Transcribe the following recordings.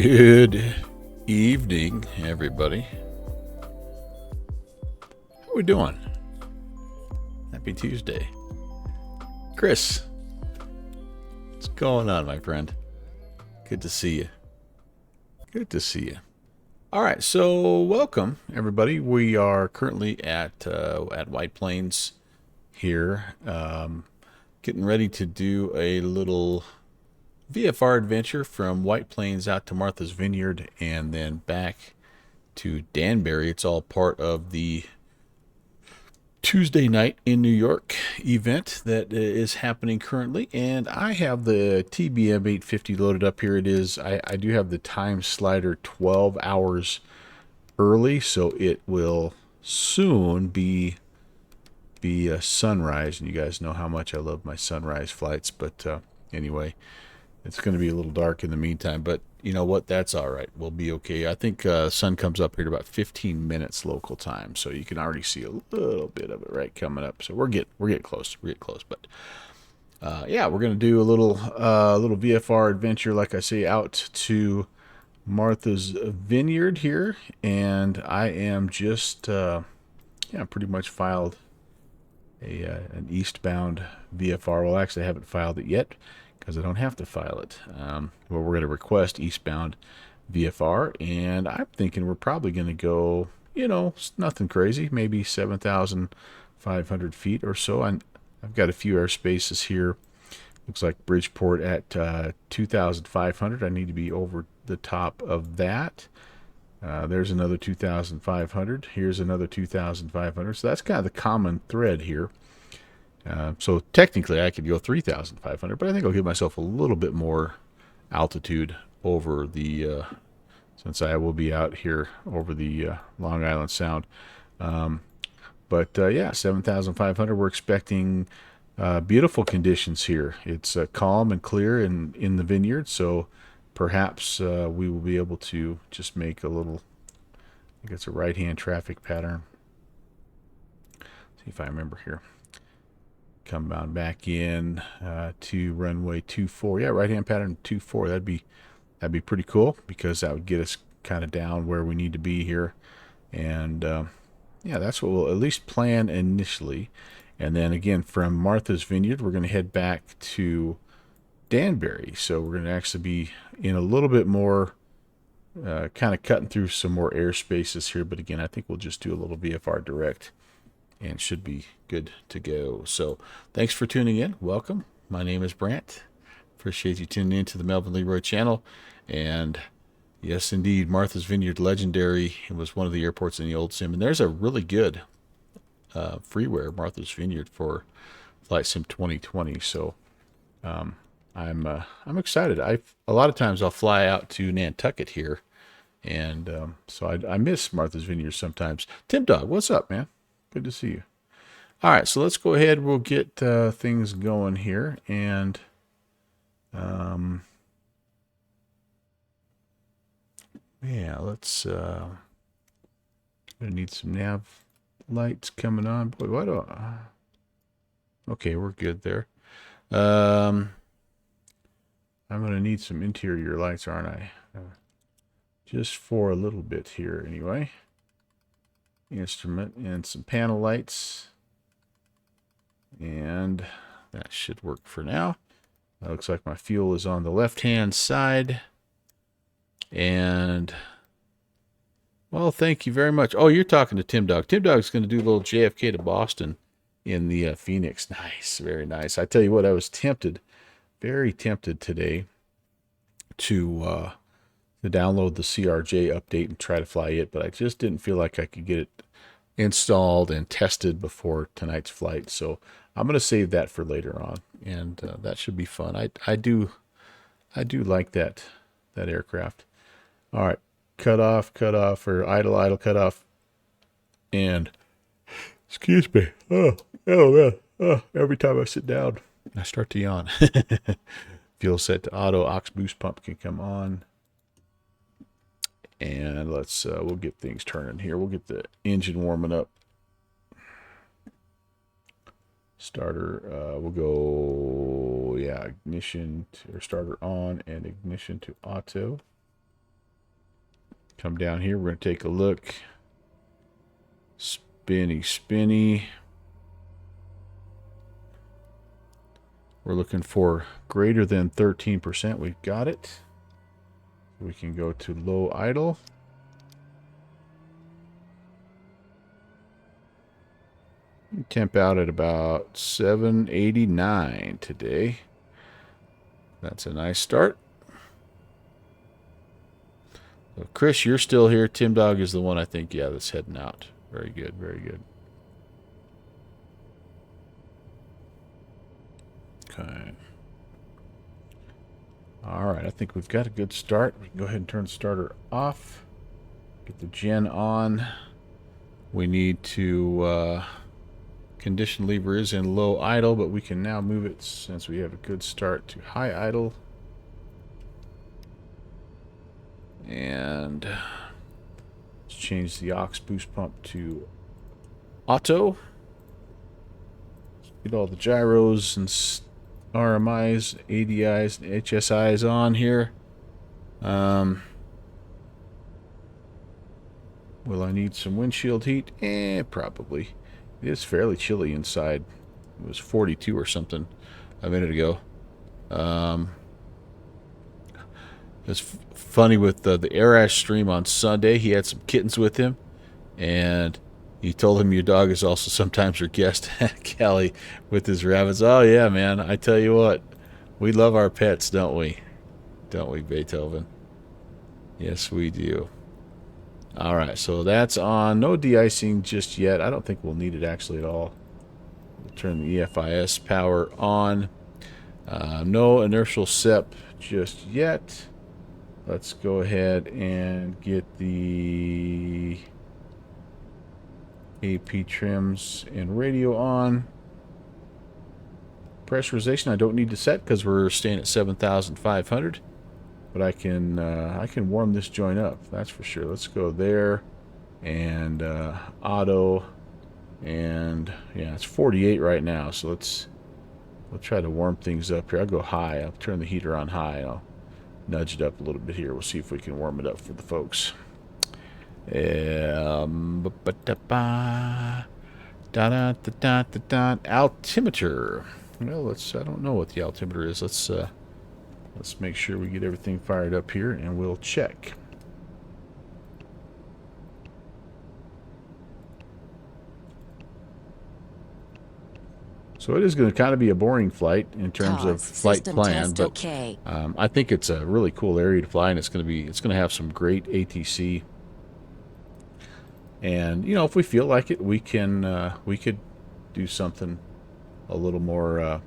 Good evening, everybody. How we doing? Happy Tuesday. Chris, what's going on, my friend? Good to see you. Good to see you. All right, so welcome, everybody. We are currently at White Plains here, getting ready to do a little VFR adventure from White Plains out to Martha's Vineyard and then back to Danbury. It's all part of the Tuesday night in New York event that is happening currently. And I have the TBM 850 loaded up. Here it is. I do have the time slider 12 hours early, so it will soon be a sunrise. And you guys know how much I love my sunrise flights. But anyway, it's going to be a little dark in the meantime, but you know what? That's all right. We'll be okay. I think sun comes up here in about 15 minutes local time, so you can already see a little bit of it right coming up. So we're getting close. We're getting close, but yeah, we're going to do a little VFR adventure, like I say, out to Martha's Vineyard here, and I am just pretty much filed an eastbound VFR. Well, actually, I haven't filed it yet because I don't have to file it. Well, we're going to request eastbound VFR, and I'm thinking we're probably going to go, nothing crazy, maybe 7,500 feet or so. I've got a few airspaces here. Looks like Bridgeport at 2,500. I need to be over the top of that. There's another 2,500. Here's another 2,500. So that's kind of the common thread here. So technically I could go 3,500, but I think I'll give myself a little bit more altitude over the, since I will be out here over the Long Island Sound. But yeah, 7,500. We're expecting beautiful conditions here. It's calm and clear in the vineyard, so perhaps we will be able to just make a little, I think it's a right-hand traffic pattern. See if I remember here. Come on back in to runway 24. Yeah, right-hand pattern 24. That'd be pretty cool because that would get us kind of down where we need to be here. And yeah, that's what we'll at least plan initially. And then again, from Martha's Vineyard, we're going to head back to Danbury. So we're going to actually be in a little bit more, kind of cutting through some more airspaces here. But again, I think we'll just do a little VFR direct and should be good to go. So thanks for tuning in. Welcome. My name is Brant. Appreciate you tuning in to the Melvin Leroy channel. And yes, indeed, Martha's Vineyard legendary. It was one of the airports in the old sim. And there's a really good freeware, Martha's Vineyard, for Flight Sim 2020. So I'm excited. A lot of times I'll fly out to Nantucket here. And so I miss Martha's Vineyard sometimes. Tim Dog, what's up, man? Good to see you. All right, so let's go ahead. We'll get things going here, and yeah, let's. Gonna need some nav lights coming on. Boy, what? Okay, we're good there. I'm gonna need some interior lights, aren't I? Just for a little bit here, anyway. Instrument and some panel lights, and that should work for now. Looks like my fuel is on the left hand side, and well, thank you very much. Oh, you're talking to Tim Dog. Tim Dog's going to do a little JFK to Boston in the Phoenix. Nice, very nice. I tell you what, I was tempted, very tempted today to download the CRJ update and try to fly it, but I just didn't feel like I could get it installed and tested before tonight's flight. So I'm going to save that for later on, and that should be fun. I do like that aircraft. All right, cut off, or idle, cut off, and excuse me. Oh man. Oh, every time I sit down, I start to yawn. Fuel set to auto. Aux boost pump can come on. And let's, we'll get things turning here. We'll get the engine warming up. Starter, we'll go, yeah, ignition or starter on and ignition to auto. Come down here. We're going to take a look. Spinny, spinny. We're looking for greater than 13%. We've got it. We can go to low idle. Temp out at about 789 today. That's a nice start. So Chris, you're still here. Tim Dog is the one I think, yeah, that's heading out. Very good, very good. Okay. All right, I think we've got a good start. We can go ahead and turn the starter off. Get the gen on. We need to... condition lever is in low idle, but we can now move it since we have a good start to high idle. And let's change the aux boost pump to auto. Get all the gyros and RMIs, ADIs, and HSIs on here. Will I need some windshield heat? Probably. It is fairly chilly inside. It was 42 or something a minute ago. It's funny with the Air Ash stream on Sunday. He had some kittens with him, and he told him your dog is also sometimes your guest at Cali with his rabbits. Oh, yeah, man. I tell you what. We love our pets, don't we? Don't we, Beethoven? Yes, we do. All right, so that's on. No de-icing just yet. I don't think we'll need it actually at all. We'll turn the EFIS power on. No inertial SEP just yet. Let's go ahead and get the AP trims and radio on. Pressurization I don't need to set because we're staying at 7,500. But I can warm this joint up, that's for sure. Let's go there, and auto, and yeah, it's 48 right now. So we'll try to warm things up here. I'll go high. I'll turn the heater on high. I'll nudge it up a little bit here. We'll see if we can warm it up for the folks. Altimeter. Well, I don't know what the altimeter is. Let's make sure we get everything fired up here, and we'll check. So it is going to kind of be a boring flight in terms of flight plan, but okay. I think it's a really cool area to fly, and it's going to have some great ATC. And you know, if we feel like it, we could do something a little more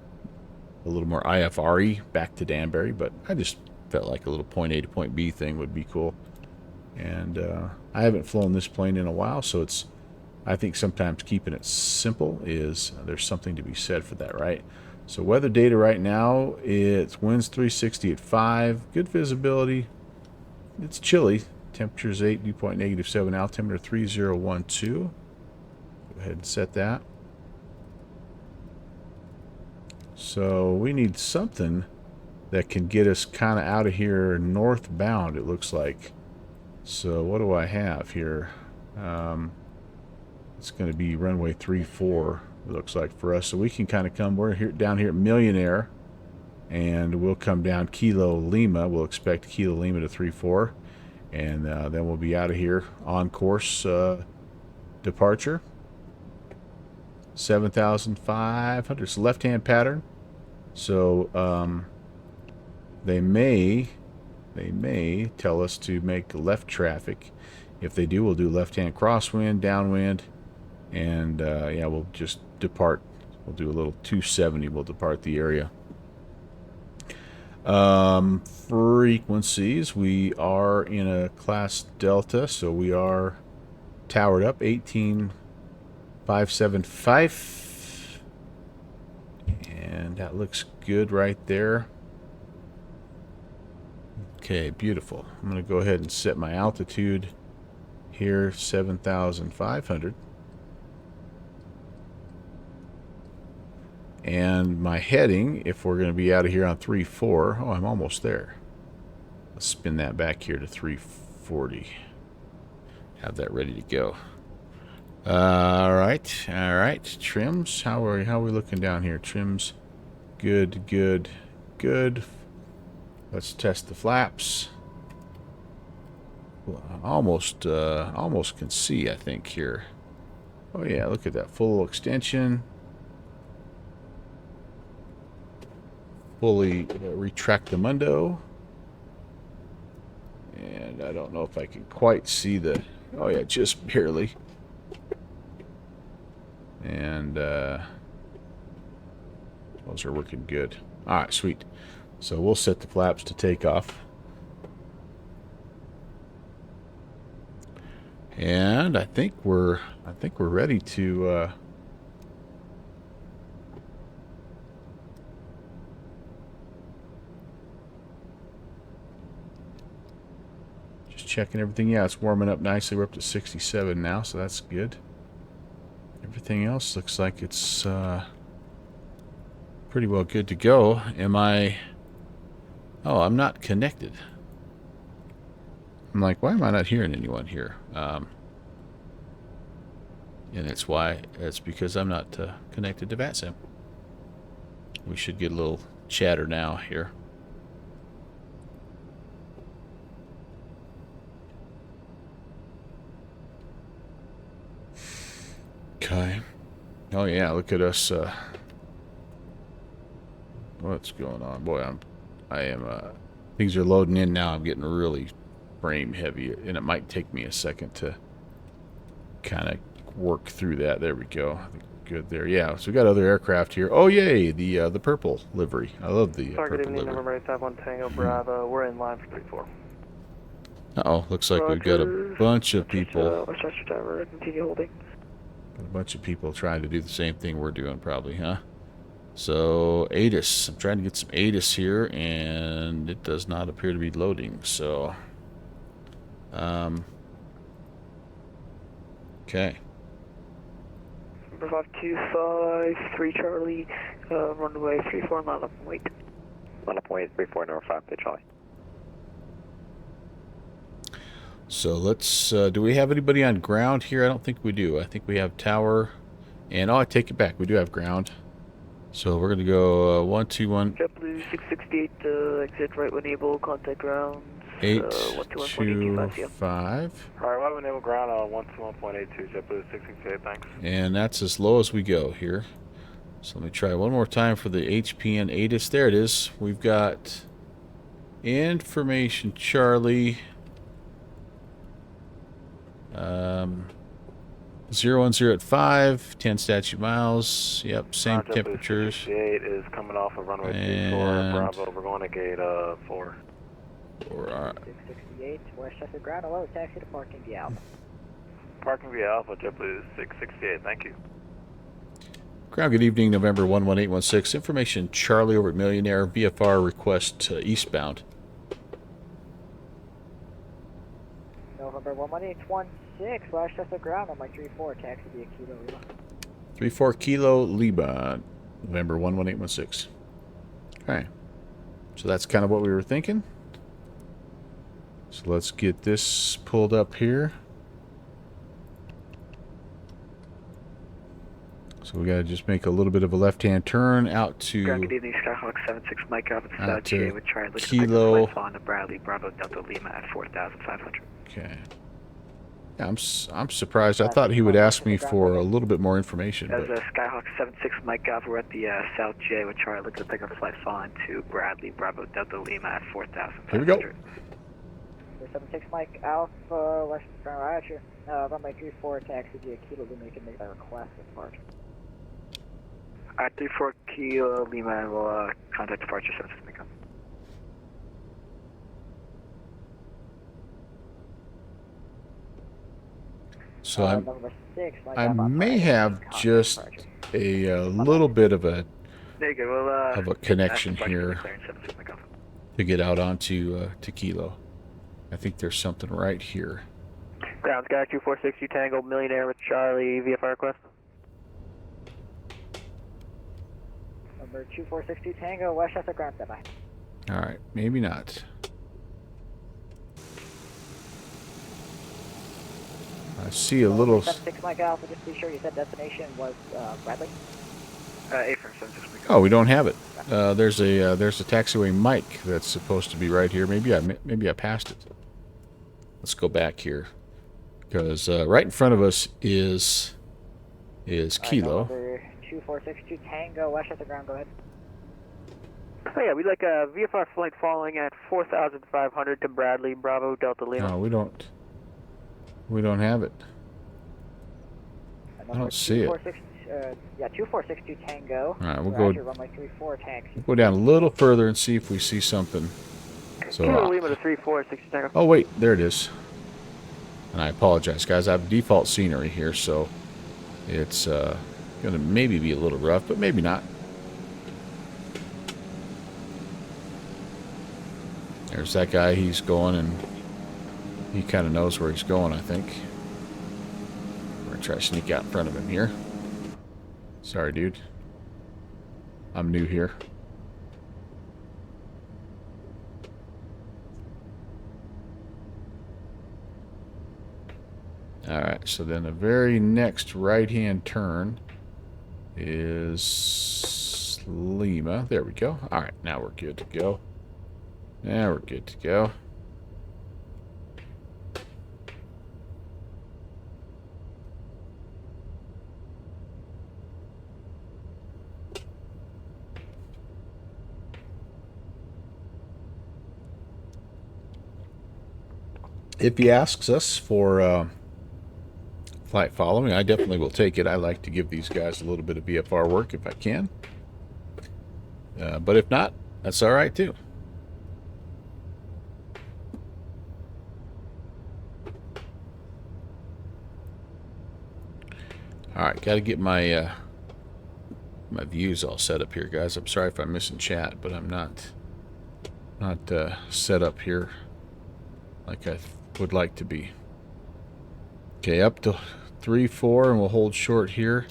IFRE back to Danbury, but I just felt like a little point A to point B thing would be cool. And I haven't flown this plane in a while, so I think sometimes keeping it simple there's something to be said for that, right? So weather data right now, it's winds 360 at 5, good visibility. It's chilly. Temperature's 8, dew point -7, altimeter 3012. Go ahead and set that. So we need something that can get us kind of out of here northbound, it looks like. So what do I have here? It's going to be runway 34, it looks like, for us. So we can kind of come, we're here down here at Millionaire, and we'll come down Kilo Lima. We'll expect Kilo Lima to 34, and then we'll be out of here on course departure. 7,500. It's a left-hand pattern. So they may tell us to make left traffic. If they do, we'll do left-hand crosswind, downwind, and yeah, we'll just depart. We'll do a little 270. We'll depart the area. Frequencies. We are in a class Delta, so we are towered up 18,575, and that looks good right there. Okay, beautiful. I'm going to go ahead and set my altitude here, 7,500. And my heading, if we're going to be out of here on 3-4, oh, I'm almost there. Let's spin that back here to 340. have that ready to go. All right. Trims. How are we looking down here? Trims. Good. Let's test the flaps. Well, almost can see, I think, here. Oh yeah, look at that full extension. Fully retractamundo. And I don't know if I can quite see the... Oh yeah, just barely. And those are working good. Alright, sweet. So we'll set the flaps to take off. And I think we're ready to just checking everything. Yeah, it's warming up nicely. We're up to 67 now, so that's good. Everything else looks like it's pretty well good to go. Am I... Oh, I'm not connected. I'm like, why am I not hearing anyone here? And it's because I'm not connected to VATSIM. We should get a little chatter now here. Okay. Oh yeah, look at us. What's going on? Boy, I am things are loading in now. I'm getting really frame heavy, and it might take me a second to kind of work through that. There we go. I think we're good there. Yeah, so we got other aircraft here. Oh yay, the purple livery. I love the Target purple evening, livery. November 851 Tango Bravo. We're in line for 3-4. Uh-oh, looks like we've got a bunch of people. Westchester Tower, continue holding. A bunch of people trying to do the same thing we're doing, probably, huh? So, ATIS. I'm trying to get some ATIS here, and it does not appear to be loading, so... Okay. Number 5253 Charlie, runway 34, line up and wait. Line up and wait, 34, number 5, Charlie. So let's, do we have anybody on ground here? I don't think we do. I think we have tower, and oh, I take it back. We do have ground. So we're going to go 121. JetBlue 668, exit right when able, contact ground. 825. Alright, right when able, ground on 121.82, JetBlue 668, thanks. And that's as low as we go here. So let me try one more time for the HPN ATIS. There it is. We've got information Charlie. 010 at 5, 10 statute miles. Yep, same temperatures. 668 is coming off of runway 24, Bravo. We're going to gate 4. 668, Westchester ground, hello, taxi to parking via Alpha. Parking via Alpha, JetBlue 668, thank you. Ground, good evening, November 11816. Information Charlie over at Millionaire, VFR request eastbound. November 11816, Westchester ground on my 34, taxi via Kilo Lima. 34 Kilo Lima, November 11816. Alright, so that's kind of what we were thinking. So let's get this pulled up here. So we got to just make a little bit of a left-hand turn out to... Ground, good evening, Skyhawk 76, Mike up at South GA with Charlie. Kilo. On the Bradley, Bravo, Delta Lima at 4,500. Okay. Yeah, I'm surprised. I thought he would ask me for a little bit more information. As But... Skyhawk 76, Mike up, we're at the South GA with Charlie. Looks like our flight on to Bradley, Bravo, Delta Lima at 4,500. Here we go. 76 Mike Alpha, Westchester ground, Roger. Runway 34, taxi via Kilo Lima, you can make that request at departure. Alright, 34 Kilo Lima, and we'll contact departure 76 Mike up. So Number 6, Mike I Alpha, may Alpha, have contact just departure. a little bit of a There you go, we'll connection ask here departure 76 Mike up. to get out onto to Kilo. I think there's something right here. Ground Sky 2460 Tango, Millionaire with Charlie, VFR request. Number 2462 Tango, Westchester ground, standby. All right, maybe not. see a little... 76 Mike Alpha, just be sure you said destination was Bradley. A-frame 76 Mike. Oh, we don't have it. There's a taxiway Mike that's supposed to be right here. Maybe I passed it. Let's go back here, because right in front of us is Kilo. 2462 Tango, Westchester ground. Go ahead. Oh yeah, we'd like a VFR flight following at 4,500 to Bradley, Bravo, Delta Lima. No, we don't have it. I don't see it. 2462 Tango. All right, we'll Roger, go. runway 34 taxi. We'll go down a little further and see if we see something. So. Kilo Lima to 3460 Tango. Oh wait, there it is. And I apologize, guys. I have default scenery here, so it's gonna maybe be a little rough, but maybe not. There's that guy. He's going, and he kind of knows where he's going, I think. We're going to try to sneak out in front of him here. Sorry, dude. I'm new here. Alright, so then the very next right-hand turn is Lima. There we go. Alright, now we're good to go. Now we're good to go. If he asks us for flight following, I definitely will take it. I like to give these guys a little bit of VFR work if I can. But if not, that's all right too. Alright, got to get my my views all set up here, guys. I'm sorry if I'm missing chat, but I'm not set up here like I would like to be. Okay, up to 3-4, and we'll hold short here.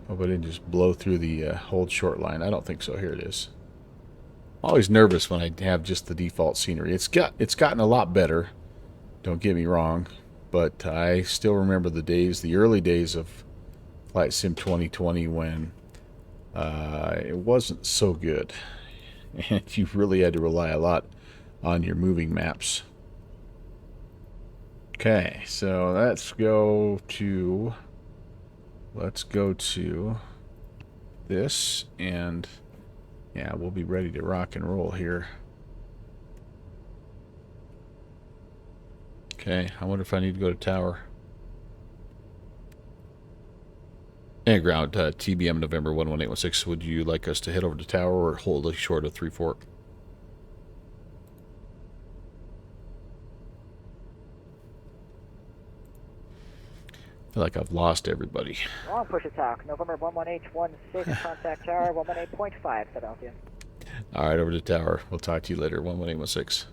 Hope I didn't just blow through the hold short line. I don't think so. Here it is. I'm always nervous when I have just the default scenery. It's gotten a lot better. Don't get me wrong. But I still remember the days, the early days of Flight Sim 2020 when it wasn't so good. And you really had to rely a lot on your moving maps. Okay, so let's go to this, and yeah, we'll be ready to rock and roll here. Okay, I wonder if I need to go to tower. And ground, TBM November 11816. Would you like us to head over to tower or hold a short of 3-4? I feel like I've lost everybody. Long push attack, November 11816, contact tower 118.5, Philadelphia. Alright, over to tower. We'll talk to you later, 11816.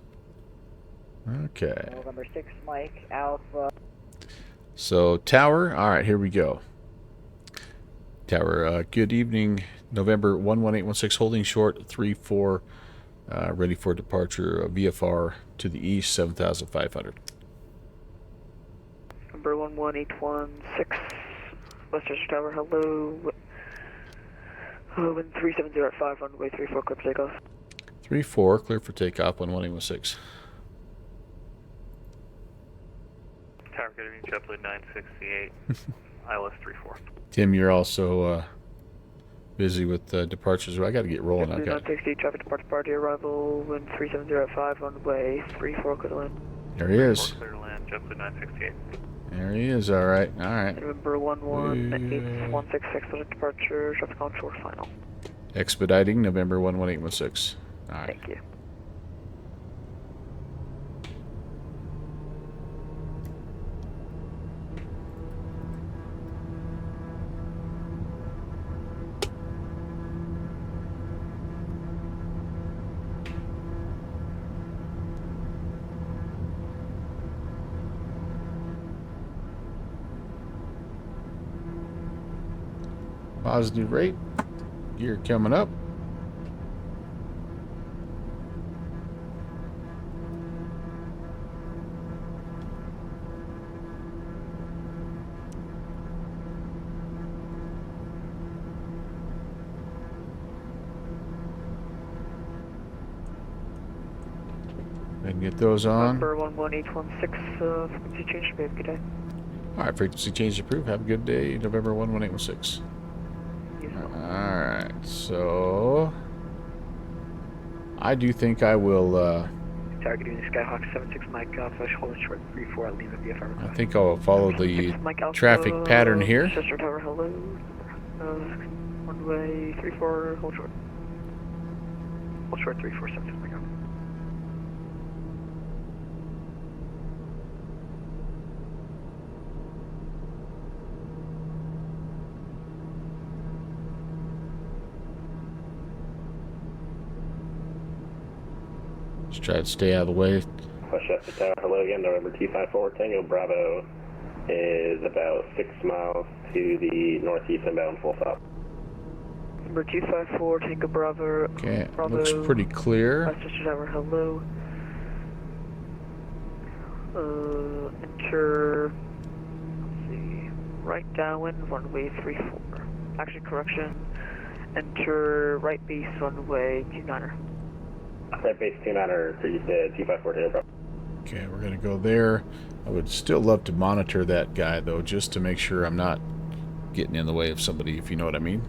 Okay. November 6 Mike Alpha. So, tower, alright, here we go. Tower, good evening, November 11816, holding short, 3-4, ready for departure, VFR to the east, 7,500. Number 11816, Westchester Tower, hello. Wind 370 at 5, runway 34, clear for takeoff. 3-4, clear for takeoff, 11816. Tower, good evening, JetBlue 968, ILS 34. Tim, you're also busy with departures. I got to get rolling. JetBlue 968, traffic departure party arrival, wind 370 at 5, runway 34, clear to land. There he is. Clear to land, JetBlue 968. There he is. All right. All right. November 11816, for departure, traffic on shore final. Expediting November 11816. All right. Thank you. Positive rate. Gear coming up. can get those on. Number 11816, frequency change, babe, good day. Alright, frequency change approved. Have a good day, November 11816. Yes, Alright, so I do think I will, targeting the Skyhawk 76 Mike Alpha, hold it short 34, leave it VFR I request. think I'll follow the 76 Mike Alpha, traffic pattern here. Westchester Tower, hello. Runway 34, hold short. Hold short 3476 Mike Alpha. Just try to stay out of the way. Westchester Tower, hello again, November 254, Tango Bravo is about 6 miles to the northeast inbound, full stop. Number 254, Tango Bravo. Okay, Bravo, looks pretty clear. Westchester Tower, hello. Enter, let's see, right downwind, runway 34. Actually, correction, enter right base, runway 29er. Right base 29er, 254, Tango Bravo. Okay, we're going to go there. I would still love to monitor that guy, though, just to make sure I'm not getting in the way of somebody, if you know what I mean.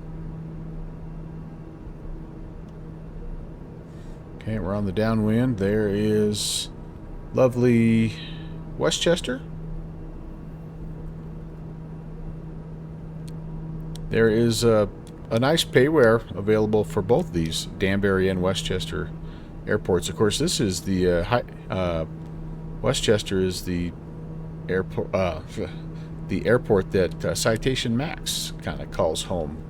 Okay, we're on the downwind. There is lovely Westchester. There is a nice payware available for both these, Danbury and Westchester airports. Of course, this is the Westchester is the airport that Citation Max kind of calls home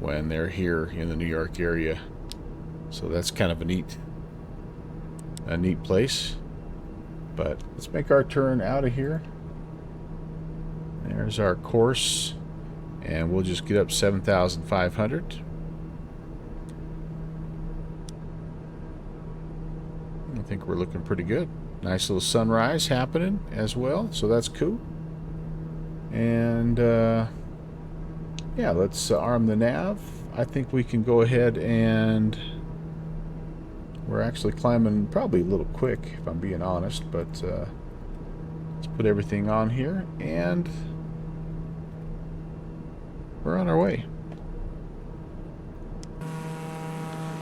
when they're here in the New York area. So that's kind of a neat place. But let's make our turn out of here. There's our course, and we'll just get up 7,500. I think we're looking pretty good. Nice little sunrise happening as well, so that's cool. And yeah, let's arm the nav. I think we can go ahead and we're actually climbing probably a little quick, if I'm being honest, but let's put everything on here and we're on our way.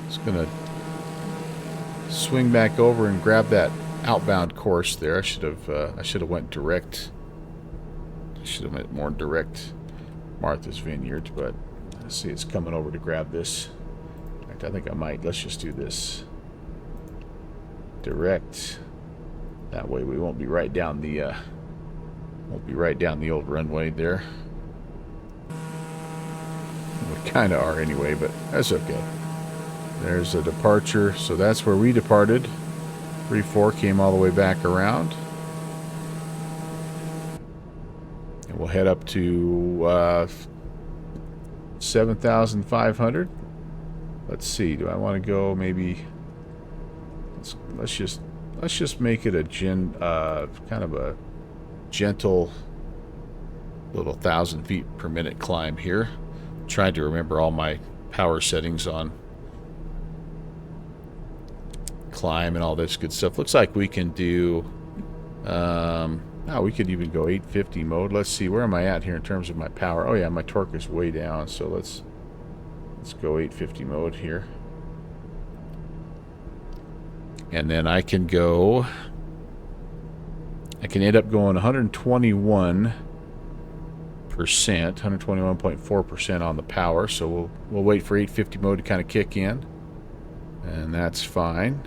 Just gonna swing back over and grab that outbound course there. I should have went direct. I should have went more direct Martha's Vineyard, but let's see, it's coming over to grab this. In fact, I think I might. Let's just do this direct. That way we won't be right down the old runway there. We kind of are anyway, but that's okay. There's a departure, so that's where we departed. 3-4 came all the way back around. And we'll head up to 7,500. Let's see, do I want to go maybe... Let's just make it a kind of a gentle little 1,000 feet per minute climb here. Trying to remember all my power settings on climb and all this good stuff. Looks like we can do we could even go 850 mode. Let's see, where am I at here in terms of my power? Oh yeah, my torque is way down, so let's go 850 mode here. And then I can end up going 121.4% on the power, so we'll wait for 850 mode to kind of kick in, and that's fine.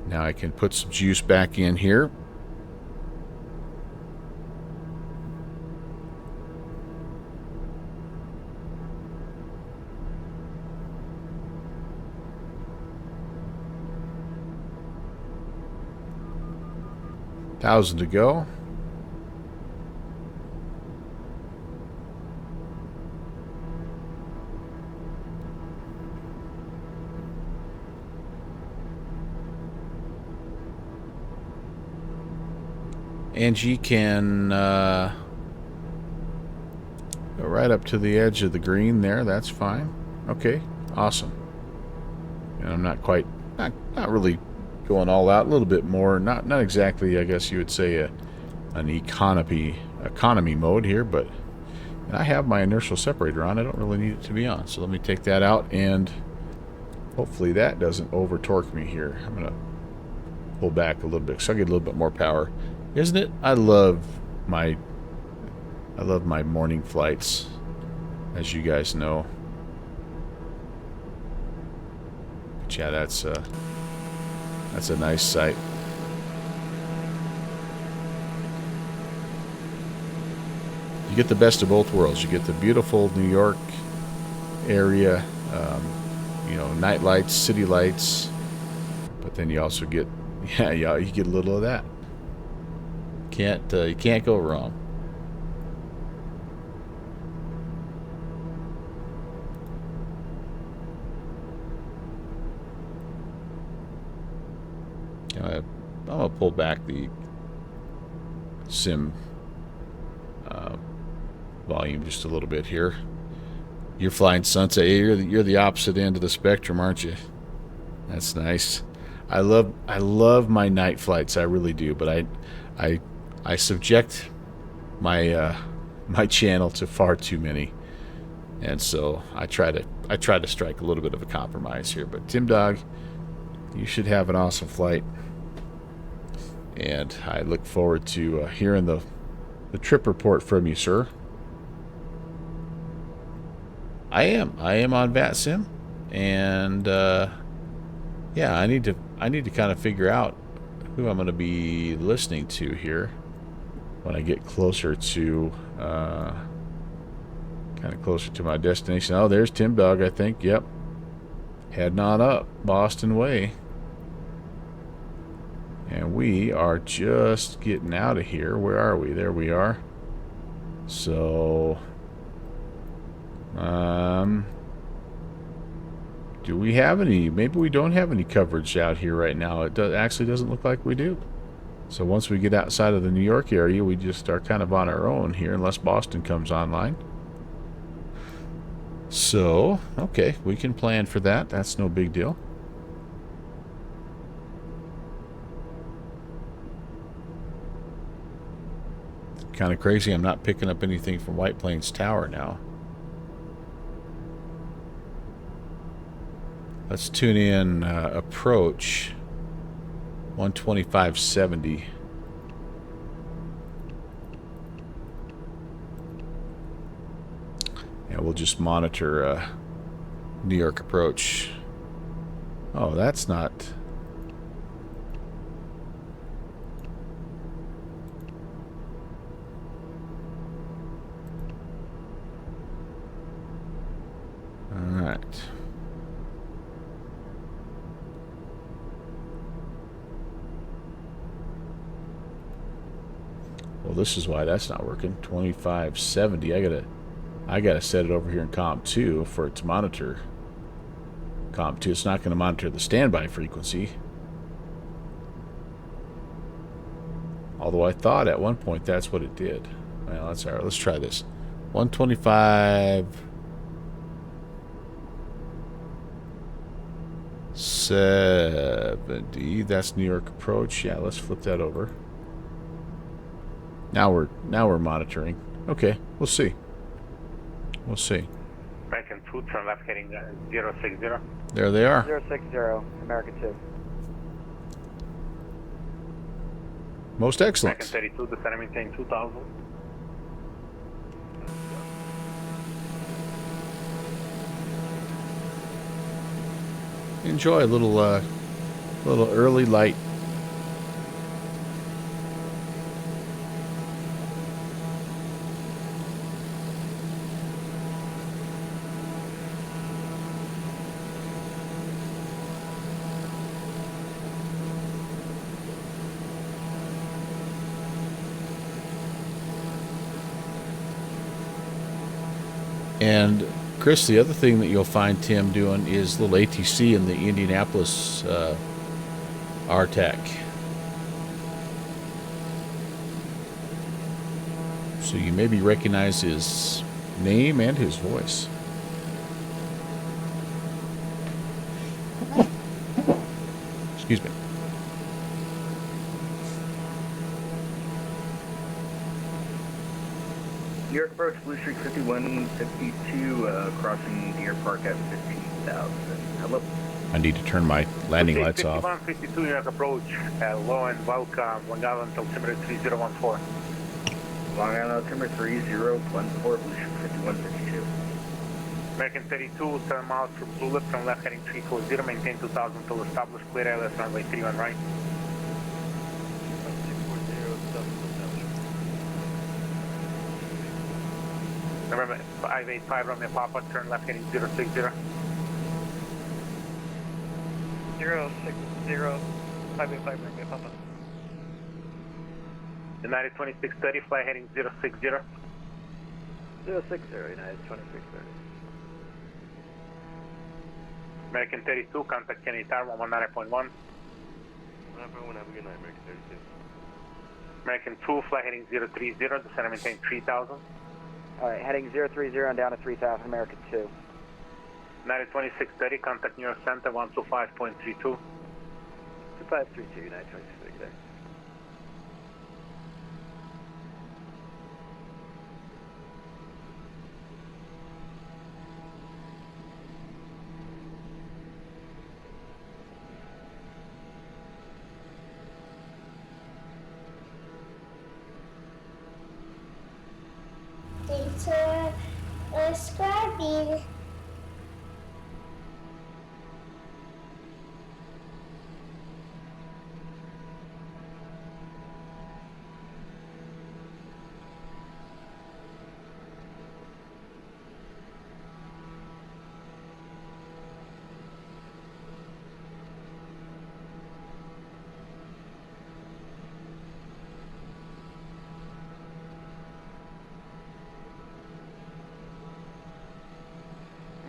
Now I can put some juice back in here. $1,000 to go. Angie can go right up to the edge of the green there. That's fine. Okay, awesome. And I'm not not really going all out. A little bit more, not exactly, I guess you would say, an economy mode here, but I have my inertial separator on. I don't really need it to be on. So let me take that out, and hopefully that doesn't over torque me here. I'm gonna pull back a little bit so I get a little bit more power. Isn't it? I love my morning flights, as you guys know. But yeah, that's a nice sight. You get the best of both worlds. You get the beautiful New York area, you know, night lights, city lights, but then you also get, yeah, you get a little of that. You can't go wrong. I'm gonna pull back the sim volume just a little bit here. You're flying Sunset. You're the opposite end of the spectrum, aren't you? That's nice. I love my night flights. I really do. But I subject my my channel to far too many, and so I try to strike a little bit of a compromise here. But Tim Dog, you should have an awesome flight, and I look forward to hearing the trip report from you, sir. I am on VATSIM, and yeah, I need to kind of figure out who I'm going to be listening to here when I get closer to kind of closer to my destination. Oh, there's Tim Dog, I think. Yep, heading on up Boston way, and we are just getting out of here. Where are we? There we are. So do we have any? Maybe we don't have any coverage out here right now. It actually doesn't look like we do. So once we get outside of the New York area, we just are kind of on our own here, unless Boston comes online. So, okay, we can plan for that. That's no big deal. Kind of crazy. I'm not picking up anything from White Plains Tower now. Let's tune in approach 125.70. And we'll just monitor New York approach. Oh, that's not... Alright. Well, this is why that's not working. 2570. I gotta set it over here in Comp 2 for it to monitor. Comp 2. It's not going to monitor the standby frequency. Although I thought at one point that's what it did. Well, that's alright. Let's try this. 125. 70. That's New York approach. Yeah, let's flip that over. Now we're monitoring. Okay, we'll see. We'll see. American 2, turn left heading 060. There they are. 060, American 2. Most excellent. American 32, descend and maintain 2000. Enjoy a little early light. And Chris, the other thing that you'll find Tim doing is a little ATC in the Indianapolis RTAC. So you maybe recognize his name and his voice. Excuse me. New York approach, Blue Street 5152, crossing Deer Park at 15,000. Hello. I need to turn my landing lights off. 5152 New York approach, low and welcome, Long Island altimeter 3014. Long Island altimeter 3014, Blue Street 5152. American 32, 7 miles from Zulip, from left heading 340, maintain 2000 until established, clear ALS runway 31 right. Remember, 585 Romeo Papa, turn left heading 060. 060, 585 Romeo Papa. United 2630, fly heading 060. 060, United 2630. American 32, contact Kennedy Tower 119.1. 119.1, have a good night, American 32. American 2, fly heading 030, descend and maintain 3000. Alright, heading 030 and down to 3000, American 2. United 2630, contact New York Center 125.32. 2532, United 2630, there. Thanks for subscribing.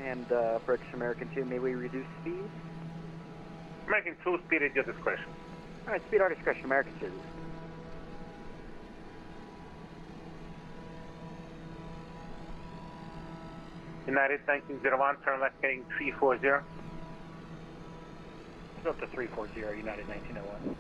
And approach American 2, may we reduce speed? American 2, speed at your discretion. Alright, speed our discretion, American 2. United 1901, turn left heading 340. Up to 340, United 1901.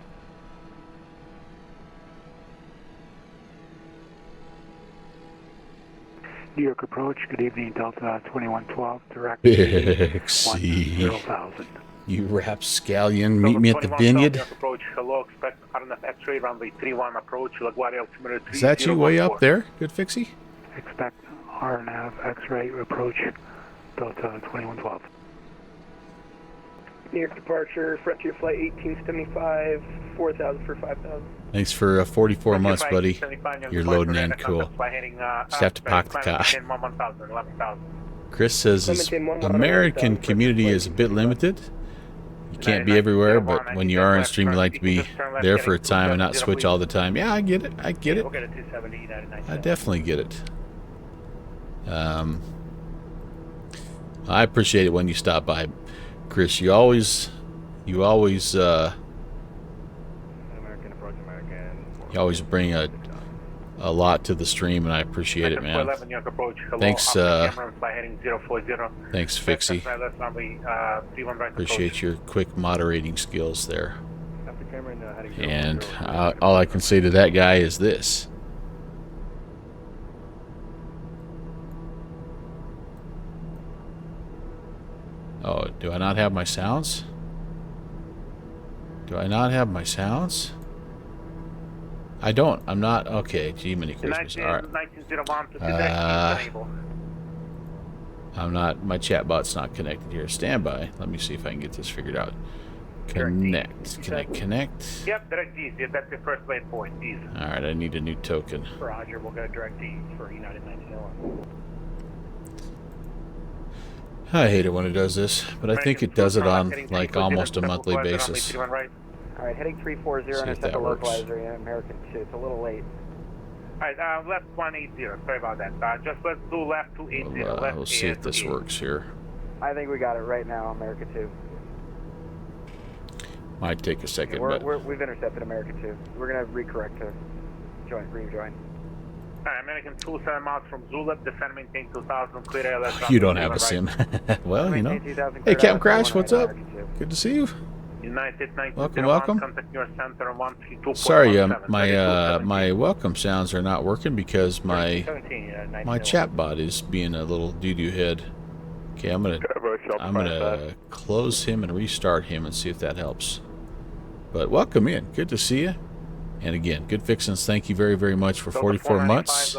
New York approach, good evening, Delta 2112, direct Pixie. 10,000. You rapscallion, meet me at the Vineyard. Approach, hello, expect RNF X-ray, runway 31 approach, LaGuardia altimeter 3014. Is that you way up there? Good Fixie? Expect RNAV X-ray approach, Delta 2112. New York departure, Frontier Flight 1875, 4,000 for 5,000. Thanks for 44 months, buddy. You're loading in, cool. Just have to park the car. Chris says his American community is a bit limited. You can't be everywhere, but when you are on stream, you like to be there for a time and not switch all the time. Yeah, I get it. I get it. I definitely get it. I appreciate it when you stop by, Chris. You always bring a lot to the stream, and I appreciate it, man. Thanks, thanks, Fixie. Appreciate your quick moderating skills there. And all I can say to that guy is this. Oh, do I not have my sounds? Do I not have my sounds? I don't. I'm not. Okay, gee, many Christmas. Alright. I'm not. My chatbot's not connected here. Stand by. Let me see if I can get this figured out. Connect. Can I connect? Yep, direct East. That's the first waypoint. East. Alright, I need a new token. Roger, we'll go direct East for United 1901. I hate it when it does this, but I think it does it on like almost a monthly basis. Alright, heading 340 and I set the localizer in American 2. It's a little late. Alright, left 180. Sorry about that. Just let's do left 280. We'll see if this works here. I think we got it right now, American 2. Might take a second, but we've intercepted American 2. We're going to recorrect to rejoin. American 2, 7 miles from Zulip, descend maintain 2000, clear ALS. You don't have a sim. Well, you know. Hey, Captain Crash, what's up? Good to see you. United 9201, welcome. contact your center on 132.17. Sorry, my welcome sounds are not working because my chatbot is being a little doo-doo head. Okay, I'm gonna close him and restart him and see if that helps. But welcome in. Good to see you. And again, Good Fixins, thank you very, very much for 44 months.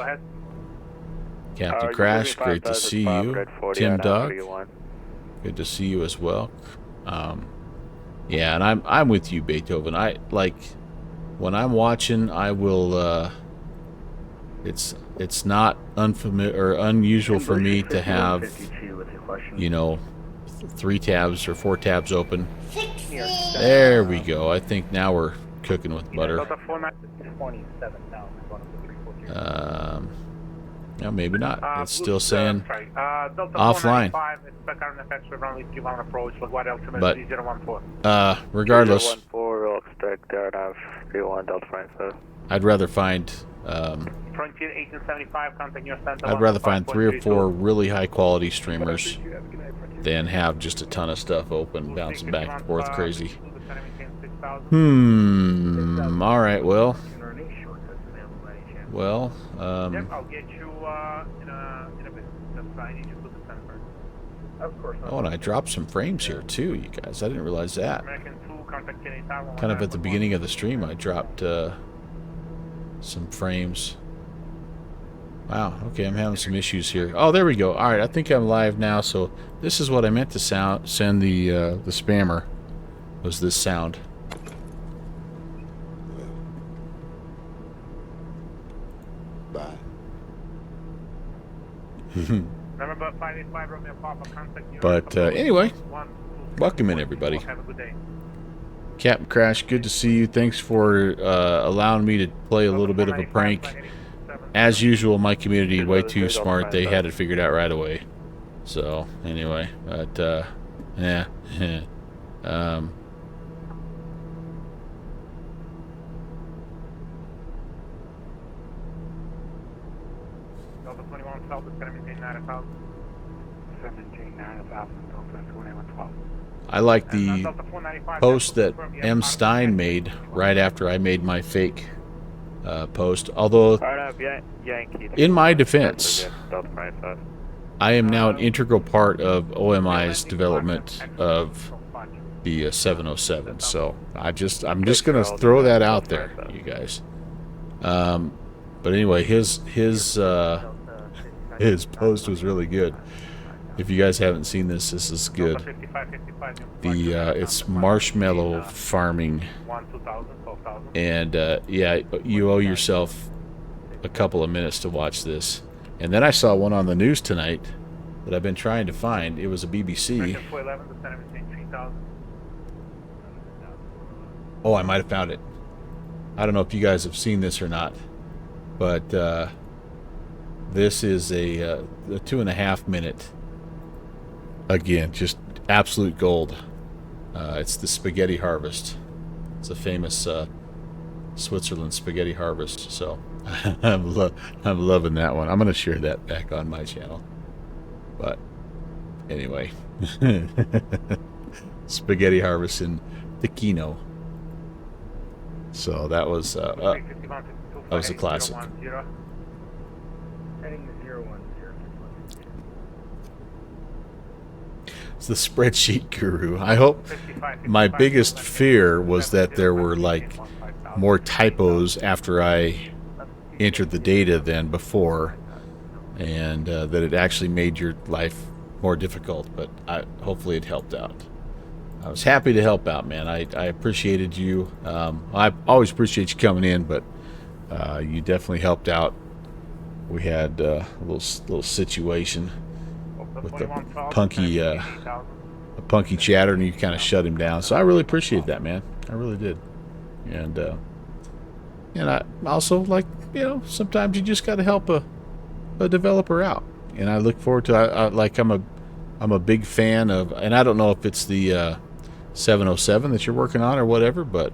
Captain Crash, great to see you. Tim Dog, good to see you as well. Yeah, and I'm with you, Beethoven. I like when I'm watching, I will. It's not unfamiliar or unusual for me to have, you know, 3 tabs or 4 tabs open. There we go. I think now we're cooking with butter. No, maybe not. It's still saying offline. But regardless, I'd rather find I'd rather find 3 or 4 really high quality streamers than have just a ton of stuff open, bouncing back and forth crazy. All right. Well. I'll get you in a bit. I need you to the center. Of course. Oh, and I dropped some frames here too, you guys. I didn't realize that. Kind of at the beginning of the stream, I dropped some frames. Wow. Okay, I'm having some issues here. Oh, there we go. All right, I think I'm live now. So this is what I meant to send the spammer. Was this sound? Bye. But anyway, welcome in everybody. Captain Crash, good to see you. Thanks for allowing me to play a little bit of a prank. As usual, my community way too smart. They had it figured out right away. So anyway, but yeah. I like the post that M. Stein made right after I made my fake post. Although, in my defense, I am now an integral part of OMI's development of the 707. So I'm just going to throw that out there, you guys. But anyway, his post was really good. If you guys haven't seen this, this is good. It's marshmallow farming, and yeah, you owe yourself a couple of minutes to watch this. And then I saw one on the news tonight that I've been trying to find. It was a BBC. Oh, I might have found it. I don't know if you guys have seen this or not, but this is a 2.5 minute. Again, just absolute gold. It's the spaghetti harvest. It's a famous Switzerland spaghetti harvest. So I'm loving that one. I'm going to share that back on my channel. But anyway, spaghetti harvest in Ticino. So that was a classic. It's the spreadsheet guru. I hope. My biggest fear was that there were like more typos after I entered the data than before, and that it actually made your life more difficult. But hopefully it helped out. I was happy to help out, man. I appreciated you. I always appreciate you coming in, but you definitely helped out. We had a little situation with the punky chatter, and you kind of shut him down. So I really appreciate that, man. I really did. And I also, like, you know, sometimes you just got to help a developer out. And I look forward to I'm a big fan of, and I don't know if it's the 707 that you're working on or whatever, but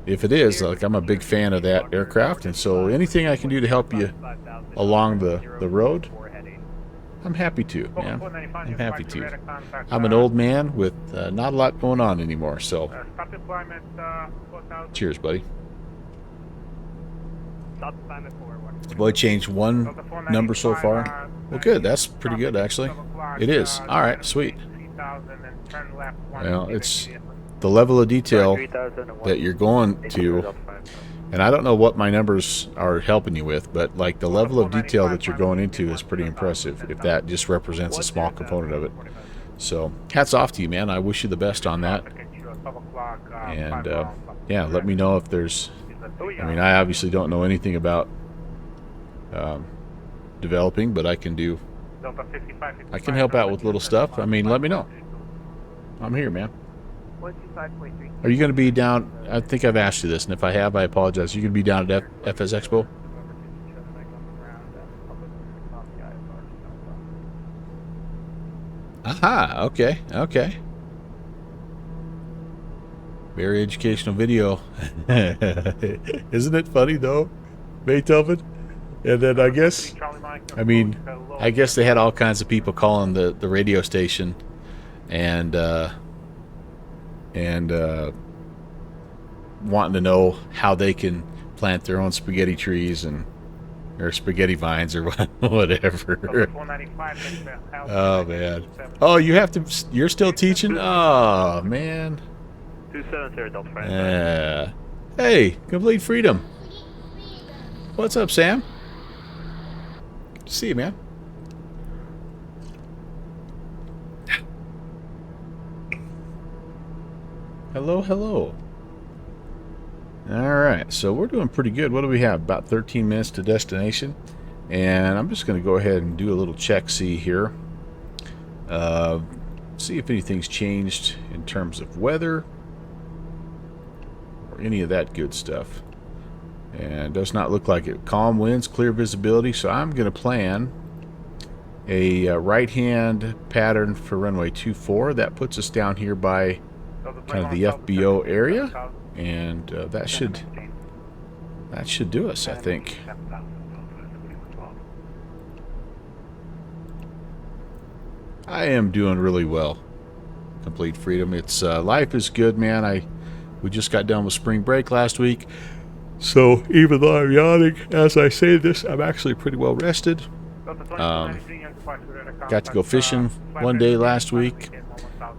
if it is, like, I'm a big fan of that aircraft, and so anything I can do to help you along the road, I'm happy to, man. I'm happy to. I'm an old man with not a lot going on anymore, so cheers, buddy. Boy, changed one number so far. Well, good. That's pretty good, actually. It is. All right, sweet. Well, it's the level of detail that you're going to, and I don't know what my numbers are helping you with, but like the level of detail that you're going into is pretty impressive, if that just represents a small component of it. So hats off to you, man. I wish you the best on that. And yeah, let me know if there's, I mean, I obviously don't know anything about developing, but I can help out with little stuff. I mean, let me know. I'm here, man. Are you going to be down? I think I've asked you this, and if I have, I apologize. Are you going to be down at FS Expo? Aha, okay, okay. Very educational video. Isn't it funny, though? Beethoven? And then I guess they had all kinds of people calling the radio station and wanting to know how they can plant their own spaghetti trees or spaghetti vines or whatever. Oh man. Oh, you're still teaching? Oh man. Yeah. Hey, Complete Freedom. What's up, Sam? Good to see you, man. Hello, hello. Alright, so we're doing pretty good. What do we have? About 13 minutes to destination. And I'm just going to go ahead and do a little check-see here. See if anything's changed in terms of weather or any of that good stuff. And does not look like it. Calm winds, clear visibility. So I'm going to plan a right-hand pattern for runway 24. That puts us down here by kind of the FBO area, and that should do us, I think. I am doing really well. Complete Freedom. It's life is good, man. We just got done with spring break last week, so even though I'm yawning as I say this, I'm actually pretty well rested. Got to go fishing one day last week.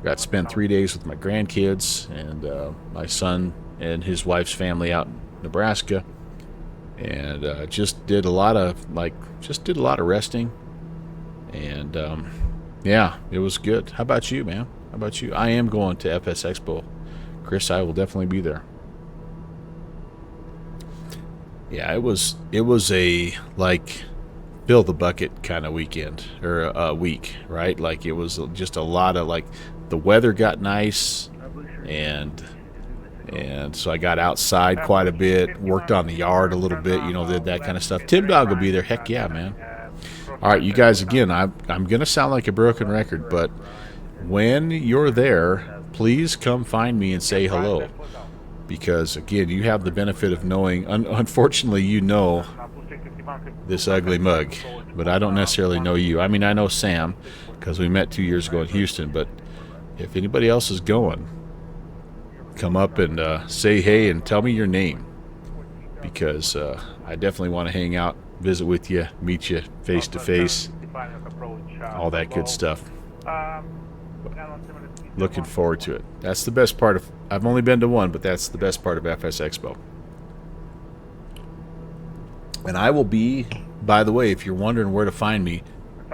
Got to spend 3 days with my grandkids and my son and his wife's family out in Nebraska, and just did a lot of resting, and yeah, it was good. How about you, man? How about you? I am going to FS Expo, Chris. I will definitely be there. Yeah, it was a like fill the bucket kind of weekend or week, right? Like it was just a lot of like. The weather got nice, and so I got outside quite a bit, worked on the yard a little bit, did that kind of stuff. Tim Dog will be there. Heck yeah, man. All right, you guys, again, I'm going to sound like a broken record, but when you're there, please come find me and say hello. Because, again, you have the benefit of knowing, unfortunately, you know this ugly mug, but I don't necessarily know you. I mean, I know Sam, because we met 2 years ago in Houston, but if anybody else is going, come up and say hey and tell me your name, because I definitely want to hang out, visit with you, meet you face to face, all that good stuff. Looking forward to it. That's the best part of, I've only been to one, but that's the best part of FS Expo. And I will be, by the way, if you're wondering where to find me,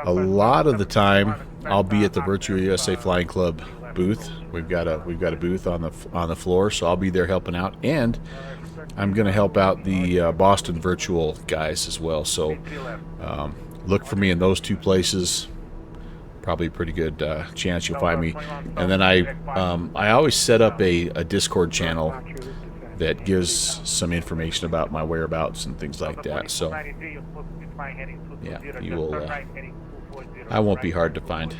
a lot of the time I'll be at the Virtual USA Flying Club booth. We've got a booth on the floor, so I'll be there helping out, and I'm going to help out the Boston Virtual guys as well. So look for me in those two places. Probably a pretty good chance you'll find me. And then I always set up a Discord channel that gives some information about my whereabouts and things like that. So yeah, you will. I won't be hard to find.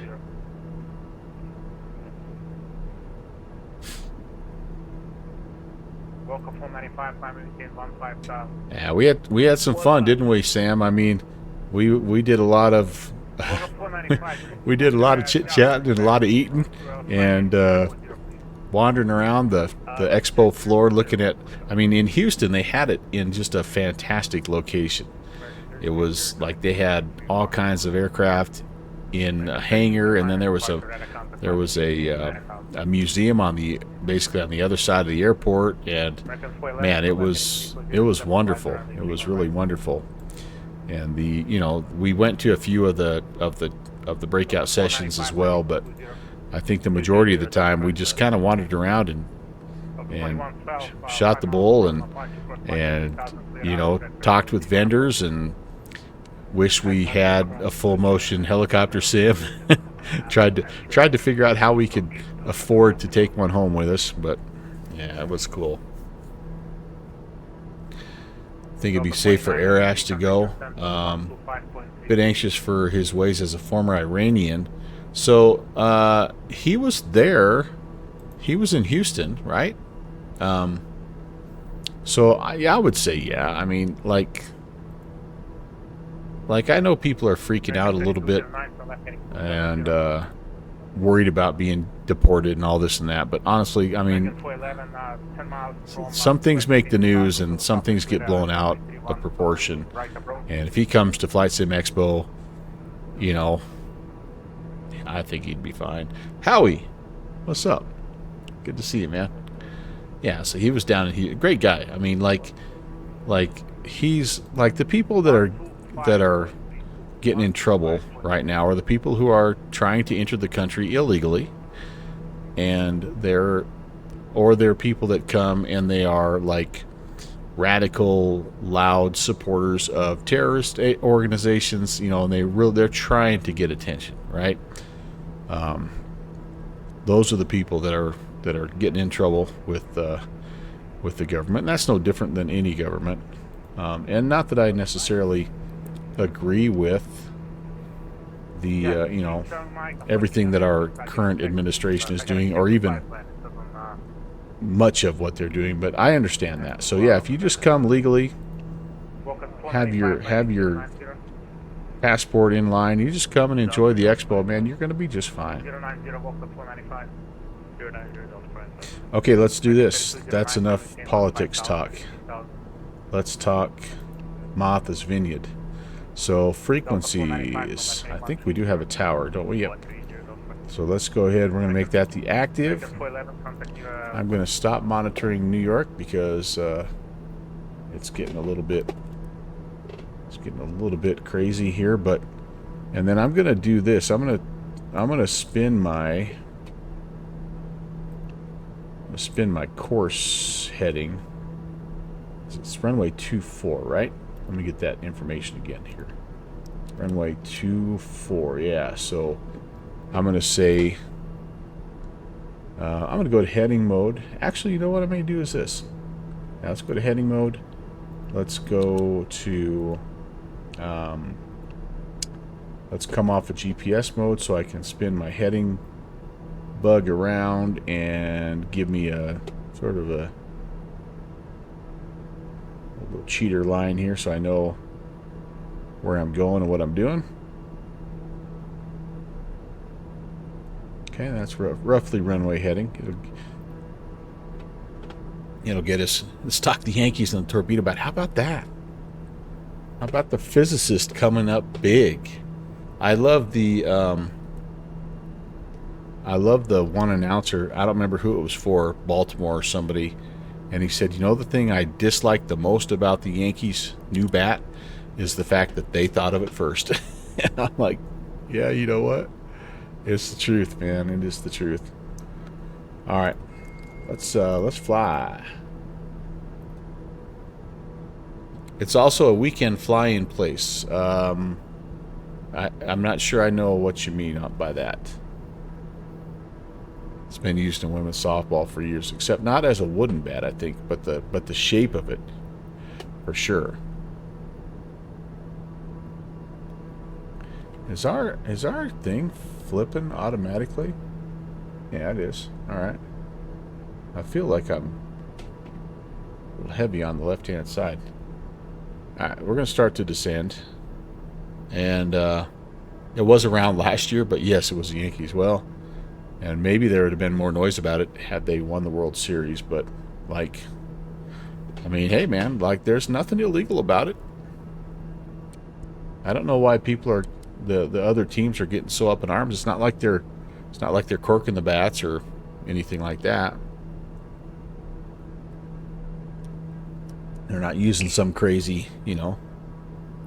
Yeah, we had some fun, didn't we, Sam? I mean, we did a lot of we did a lot of chit-chatting and a lot of eating, and wandering around the expo floor looking at, I mean, in Houston, they had it in just a fantastic location. It was like they had all kinds of aircraft in a hangar, and then there was a museum basically on the other side of the airport, and man, it was wonderful. It was really wonderful. And we went to a few of the breakout sessions as well, but I think the majority of the time we just kind of wandered around and shot the bull and talked with vendors and wish we had a full motion helicopter sim. tried to figure out how we could afford to take one home with us, but yeah, it was cool. I think it'd be safe for Arash to go. Bit anxious for his ways as a former Iranian. So he was there. He was in Houston, right? So I would say yeah. I mean, like I know people are freaking out a little bit and worried about being deported and all this and that, but honestly, I mean, some things make the news and some things get blown out of proportion. And if he comes to Flight Sim Expo, I think he'd be fine. Howie, what's up? Good to see you, man. Yeah, so he was down in great guy. I mean, like he's like the people that are getting in trouble right now are the people who are trying to enter the country illegally, and they're people that come and they are like radical, loud supporters of terrorist organizations, and they're trying to get attention, right? Those are the people that are getting in trouble with the government. And that's no different than any government. And not that I necessarily agree with the everything that our current administration is doing, or even much of what they're doing, but I understand that. So yeah, if you just come legally, have your passport in line, you just come and enjoy the expo, man, you're going to be just fine. Okay, let's do this. That's enough politics talk. Let's talk Martha's Vineyard. So frequencies, I think we do have a tower, don't we? Yep. So let's go ahead. We're going to make that the active. I'm going to stop monitoring New York because it's getting a little bit crazy here. And then I'm going to do this. I'm going to spin my course heading. It's runway 24, right? Let me get that information again here. Runway 24, yeah. So I'm going to say, I'm going to go to heading mode. Actually, you know what I'm going to do is this. Now let's go to heading mode. Let's go to, let's come off of GPS mode so I can spin my heading bug around and give me a sort of a little cheater line here so I know where I'm going and what I'm doing. Okay, that's roughly runway heading. It'll get us. Let's talk the Yankees and the torpedo bat. How about that? How about the physicist coming up big? I love the one announcer. I don't remember who it was for, Baltimore or somebody. And he said, the thing I dislike the most about the Yankees' new bat is the fact that they thought of it first. And I'm like, yeah, you know what? It's the truth, man. It is the truth. All right, let's fly. It's also a weekend fly-in place. I'm not sure I know what you mean by that. It's been used in women's softball for years, except not as a wooden bat, I think, but the shape of it, for sure. Is our thing flipping automatically? Yeah, it is. All right. I feel like I'm a little heavy on the left-hand side. All right, we're going to start to descend, and It was around last year, but yes, it was the Yankees. Well, and maybe there would have been more noise about it had they won the World Series. But, like, I mean, hey, man, like, there's nothing illegal about it. I don't know why people are, the other teams are getting so up in arms. It's not like they're corking the bats or anything like that. They're not using some crazy, you know,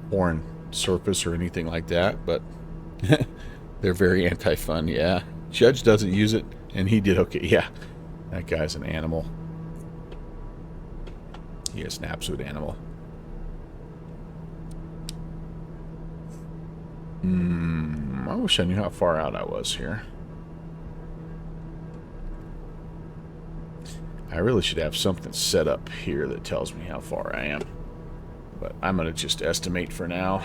foreign surface or anything like that, but they're very anti-fun, yeah. Judge doesn't use it, and he did okay. Yeah, that guy's an animal. He is an absolute animal. I wish I knew how far out I was here. I really should have something set up here that tells me how far I am. But I'm going to just estimate for now.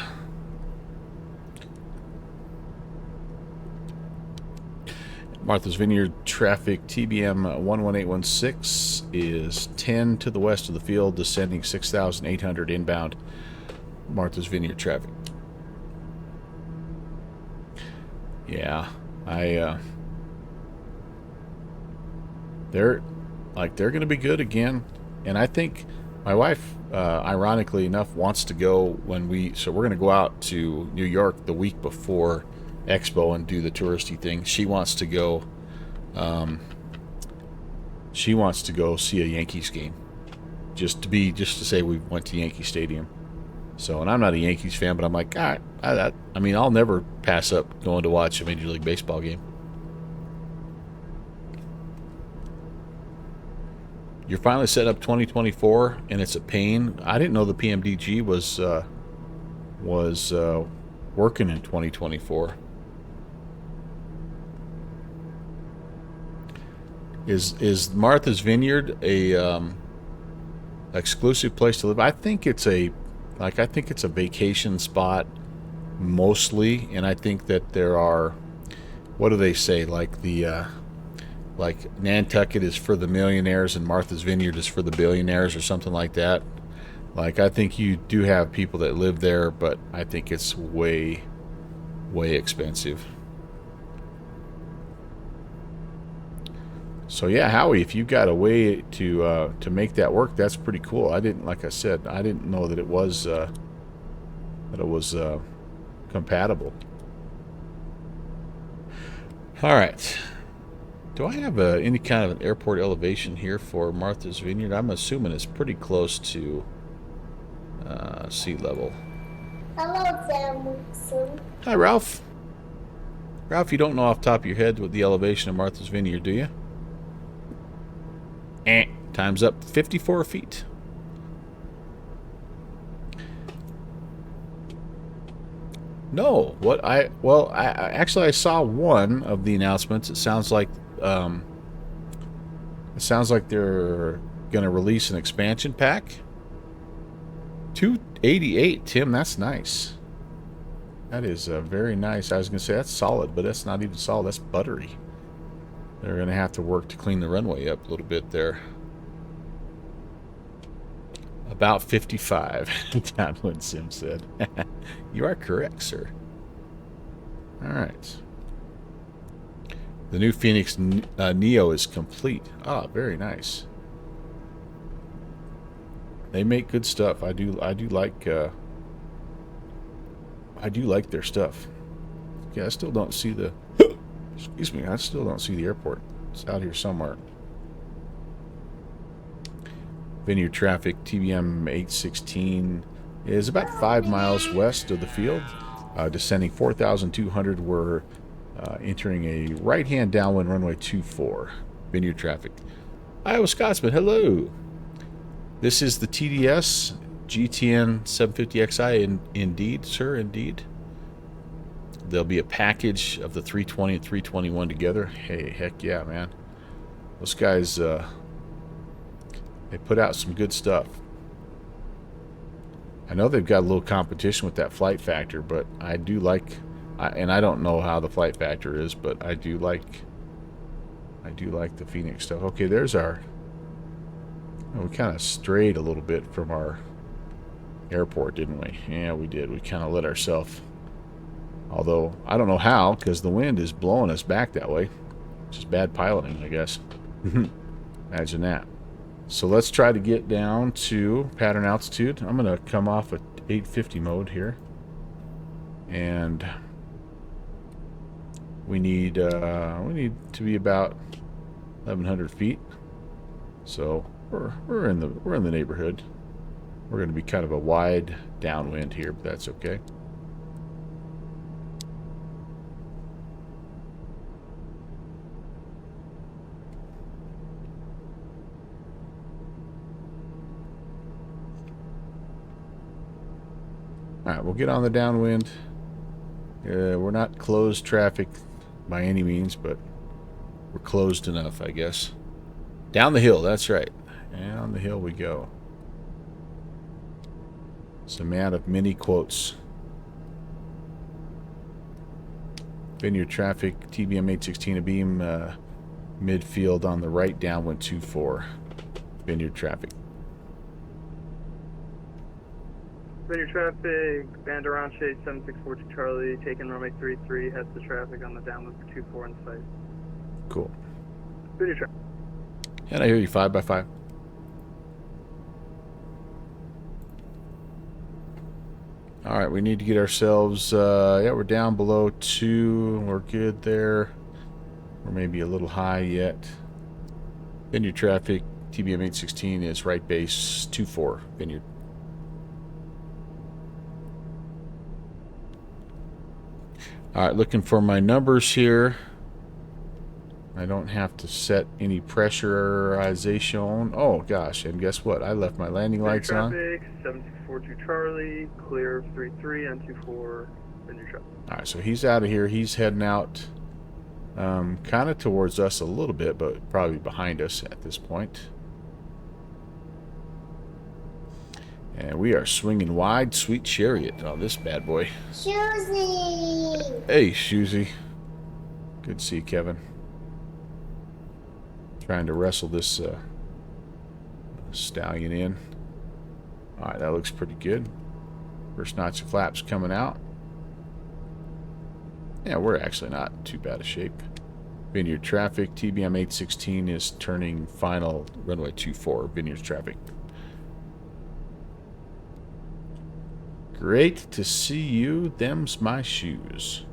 Martha's Vineyard traffic TBM 11816 is 10 to the west of the field, descending 6,800 inbound. Martha's Vineyard traffic. Yeah, they're going to be good again, and I think my wife, ironically enough, wants to go so we're going to go out to New York the week before Expo and do the touristy thing. She wants to go. She wants to go see a Yankees game, just to say we went to Yankee Stadium. So, and I'm not a Yankees fan, but I'm like, I mean, I'll never pass up going to watch a Major League Baseball game. You're finally set up 2024, and it's a pain. I didn't know the PMDG was working in 2024. Is Martha's Vineyard a exclusive place to live? I think it's a vacation spot mostly, and I think that there are, what do they say, like Nantucket is for the millionaires and Martha's Vineyard is for the billionaires or something like that. Like, I think you do have people that live there, but I think it's way, way expensive. So yeah, Howie, if you've got a way to make that work, that's pretty cool. Like I said, I didn't know that it was compatible. All right. Do I have any kind of an airport elevation here for Martha's Vineyard? I'm assuming it's pretty close to sea level. Hello, Sam. Hi, Ralph. Ralph, you don't know off the top of your head what the elevation of Martha's Vineyard, do you? Time's up. 54 feet. No. Actually, I saw one of the announcements. It sounds like they're going to release an expansion pack. 288, Tim. That's nice. That is very nice. I was going to say that's solid, but that's not even solid. That's buttery. They're going to have to work to clean the runway up a little bit there. About 55, Downwind Sim said. You are correct, sir. All right. The new Phoenix Neo is complete. Ah, very nice. They make good stuff. I do like their stuff. Yeah, I still don't see the excuse me, I still don't see the airport. It's out here somewhere. Vineyard traffic, TBM 816 is about 5 miles west of the field. Descending 4,200, we're entering a right-hand downwind runway 24. Vineyard traffic. Iowa Scotsman, hello. This is the TDS GTN 750XI, indeed, sir, indeed. There'll be a package of the 320 and 321 together. Hey, heck yeah, man. Those guys, they put out some good stuff. I know they've got a little competition with that flight factor, but I do like, and I don't know how the flight factor is, but I do like the Phoenix stuff. Okay, there's our, we kind of strayed a little bit from our airport, didn't we? Yeah, we did. We kind of let ourselves Although, I don't know how, because the wind is blowing us back that way. Just bad piloting, I guess. Imagine that. So let's try to get down to pattern altitude. I'm going to come off at 850 mode here. And we need to be about 1,100 feet. So we're in the neighborhood. We're going to be kind of a wide downwind here, but that's okay. Alright, we'll get on the downwind. We're not closed traffic by any means, but we're closed enough, I guess. Down the hill, that's right. Down the hill we go. It's a man of many quotes. Vineyard traffic, TBM 816 abeam, midfield on the right, downwind 24. Vineyard traffic. Vineyard traffic, band around shade 7642 Charlie, taking runway 33, heads to traffic on the downwind for 24 in sight. Cool. Vineyard traffic. And I hear you 5x5. Alright, we need to get ourselves, yeah, we're down below 2. We're good there. We're maybe a little high yet. Vineyard traffic, TBM 816 is right base 24, Vineyard. Alright, looking for my numbers here. I don't have to set any pressurization. Oh gosh, and guess what? I left my landing lights on. Traffic, 7642 Charlie, clear of 33 on 24, Vineyard traffic. Alright, so he's out of here. He's heading out kind of towards us a little bit, but probably behind us at this point. And we are swinging wide, sweet chariot on this bad boy. Susie! Hey, Susie. Good to see you, Kevin. Trying to wrestle this stallion in. Alright, that looks pretty good. First notch of flaps coming out. Yeah, we're actually not too bad a shape. Vineyard traffic, TBM 816 is turning final runway 24, Vineyard traffic. Great to see you. Them's my shoes.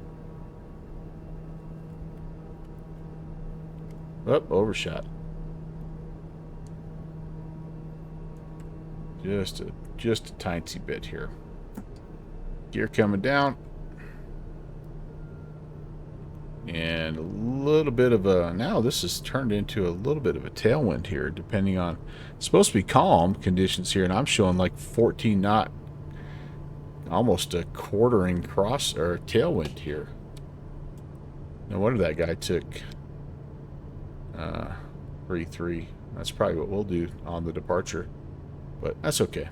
Oh, overshot. Just a tiny bit here. Gear coming down. And a little bit of a... Now this has turned into a little bit of a tailwind here, depending on... It's supposed to be calm conditions here, and I'm showing like 14 knot. Almost a quartering cross or tailwind here. No wonder that guy took 3-3. That's probably what we'll do on the departure, but that's okay.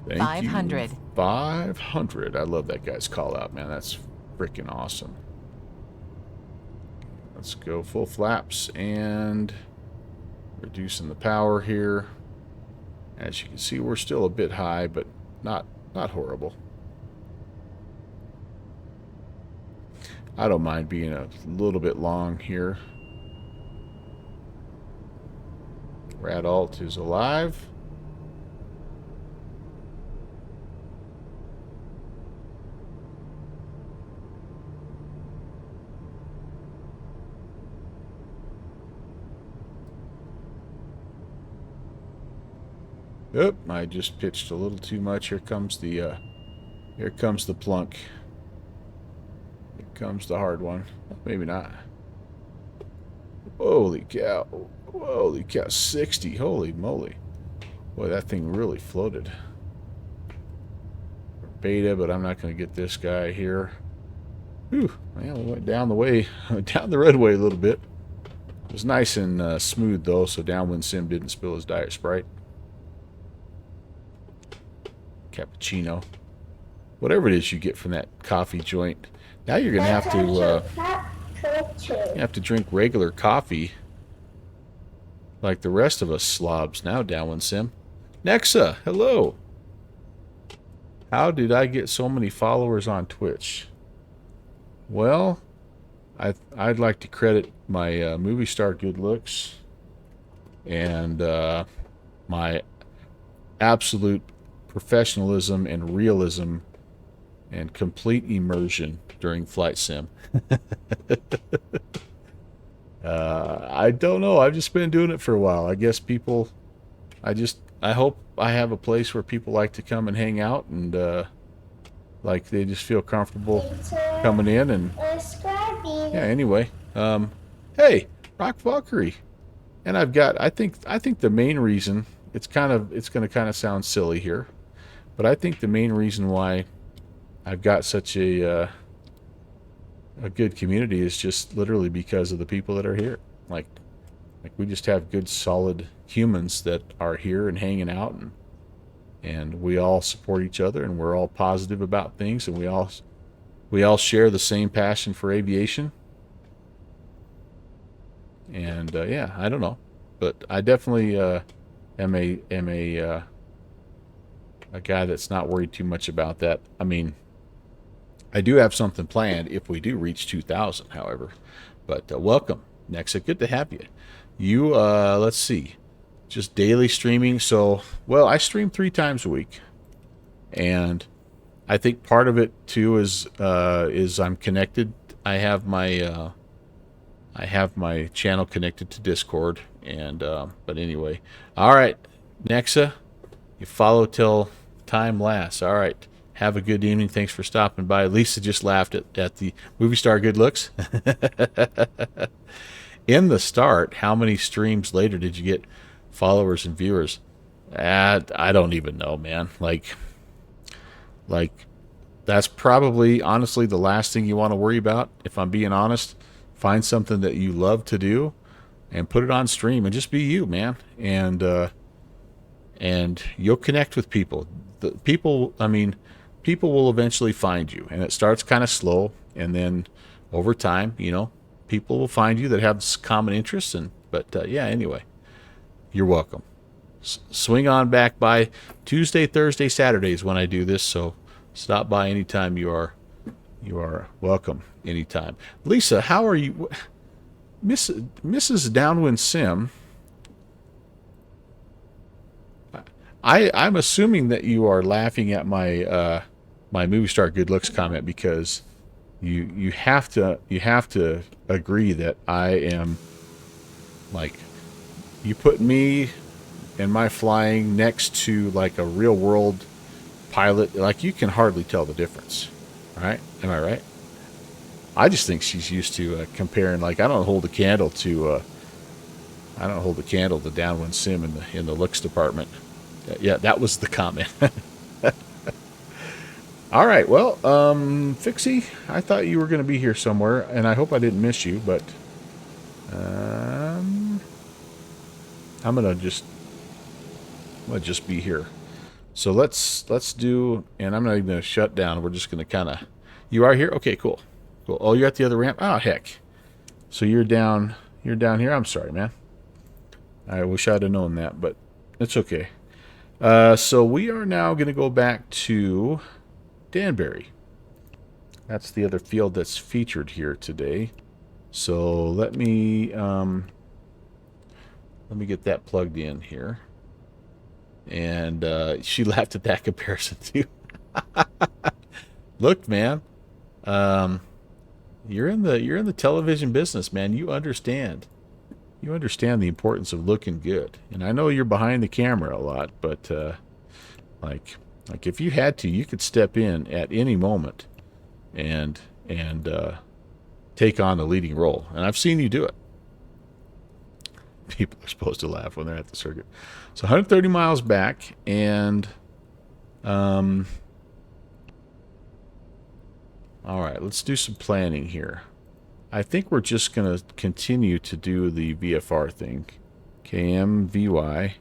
Thank 500. You. 500. I love that guy's call out, man. That's freaking awesome. Let's go full flaps and reducing the power here. As you can see, we're still a bit high, but not horrible. I don't mind being a little bit long here. Rad Alt is alive. Oop, I just pitched a little too much. Here comes the plunk. Here comes the hard one. Maybe not. Holy cow. Holy cow. 60. Holy moly. Boy, that thing really floated. Beta, but I'm not going to get this guy here. Whew. Well, we went down the way, down the roadway a little bit. It was nice and smooth, though, so Downwind Sim didn't spill his Diet Sprite. Cappuccino. Whatever it is you get from that coffee joint. Now you're going to have to drink regular coffee like the rest of us slobs now, Downwind Sim. Nexa, hello. How did I get so many followers on Twitch? Well, I'd like to credit my movie star good looks and my absolute professionalism and realism and complete immersion during flight sim. I don't know. I've just been doing it for a while. I guess people, I hope I have a place where people like to come and hang out and like they just feel comfortable coming in and yeah, anyway. Hey, Rock Valkyrie. And I've got, I think the main reason, it's going to kind of sound silly here, but I think the main reason why I've got such a good community is just literally because of the people that are here. Like we just have good, solid humans that are here and hanging out, and we all support each other, and we're all positive about things, and we all share the same passion for aviation. And yeah, I don't know, but I definitely am a guy that's not worried too much about that. I mean, I do have something planned if we do reach 2,000, however. But welcome, Nexa. Good to have you. You, let's see, just daily streaming. So, well, I stream 3 times a week, and I think part of it too is I'm connected. I have my channel connected to Discord, and but anyway, all right, Nexa, you follow till time lasts. All right. Have a good evening. Thanks for stopping by. Lisa just laughed at the movie star good looks. In the start, how many streams later did you get followers and viewers? I don't even know, man. Like that's probably honestly the last thing you want to worry about. If I'm being honest, find something that you love to do and put it on stream and just be you, man. And you'll connect with people. People will eventually find you, and it starts kind of slow, and then over time, people will find you that have common interests. But yeah, anyway, you're welcome. Swing on back by Tuesday, Thursday, Saturdays when I do this. So stop by anytime. You are welcome anytime. Lisa, how are you, Mrs. Downwind Sim? I'm assuming that you are laughing at my my movie star good looks comment, because you have to agree that I am, like, you put me and my flying next to like a real world pilot, like you can hardly tell the difference, right? Am I right? I just think she's used to comparing. Like, I don't hold a candle to Downwind Sim in the looks department. Yeah, that was the comment. All right, well, Fixie, I thought you were going to be here somewhere, and I hope I didn't miss you, but I'm gonna just be here. So let's do, and I'm not even going to shut down. We're just going to kind of. You are here? Okay, cool. Oh, you're at the other ramp. Oh, heck. So you're down here. I'm sorry, man. I wish I'd have known that, but it's okay. So we are now going to go back to Danbury. That's the other field that's featured here today. So let me get that plugged in here. And she laughed at that comparison too. Look, man, you're in the television business, man. You understand the importance of looking good. And I know you're behind the camera a lot, but like if you had to, you could step in at any moment and take on the leading role. And I've seen you do it. People are supposed to laugh when they're at the circuit. So 130 miles back, and all right, let's do some planning here. I think we're just going to continue to do the VFR thing. KMVY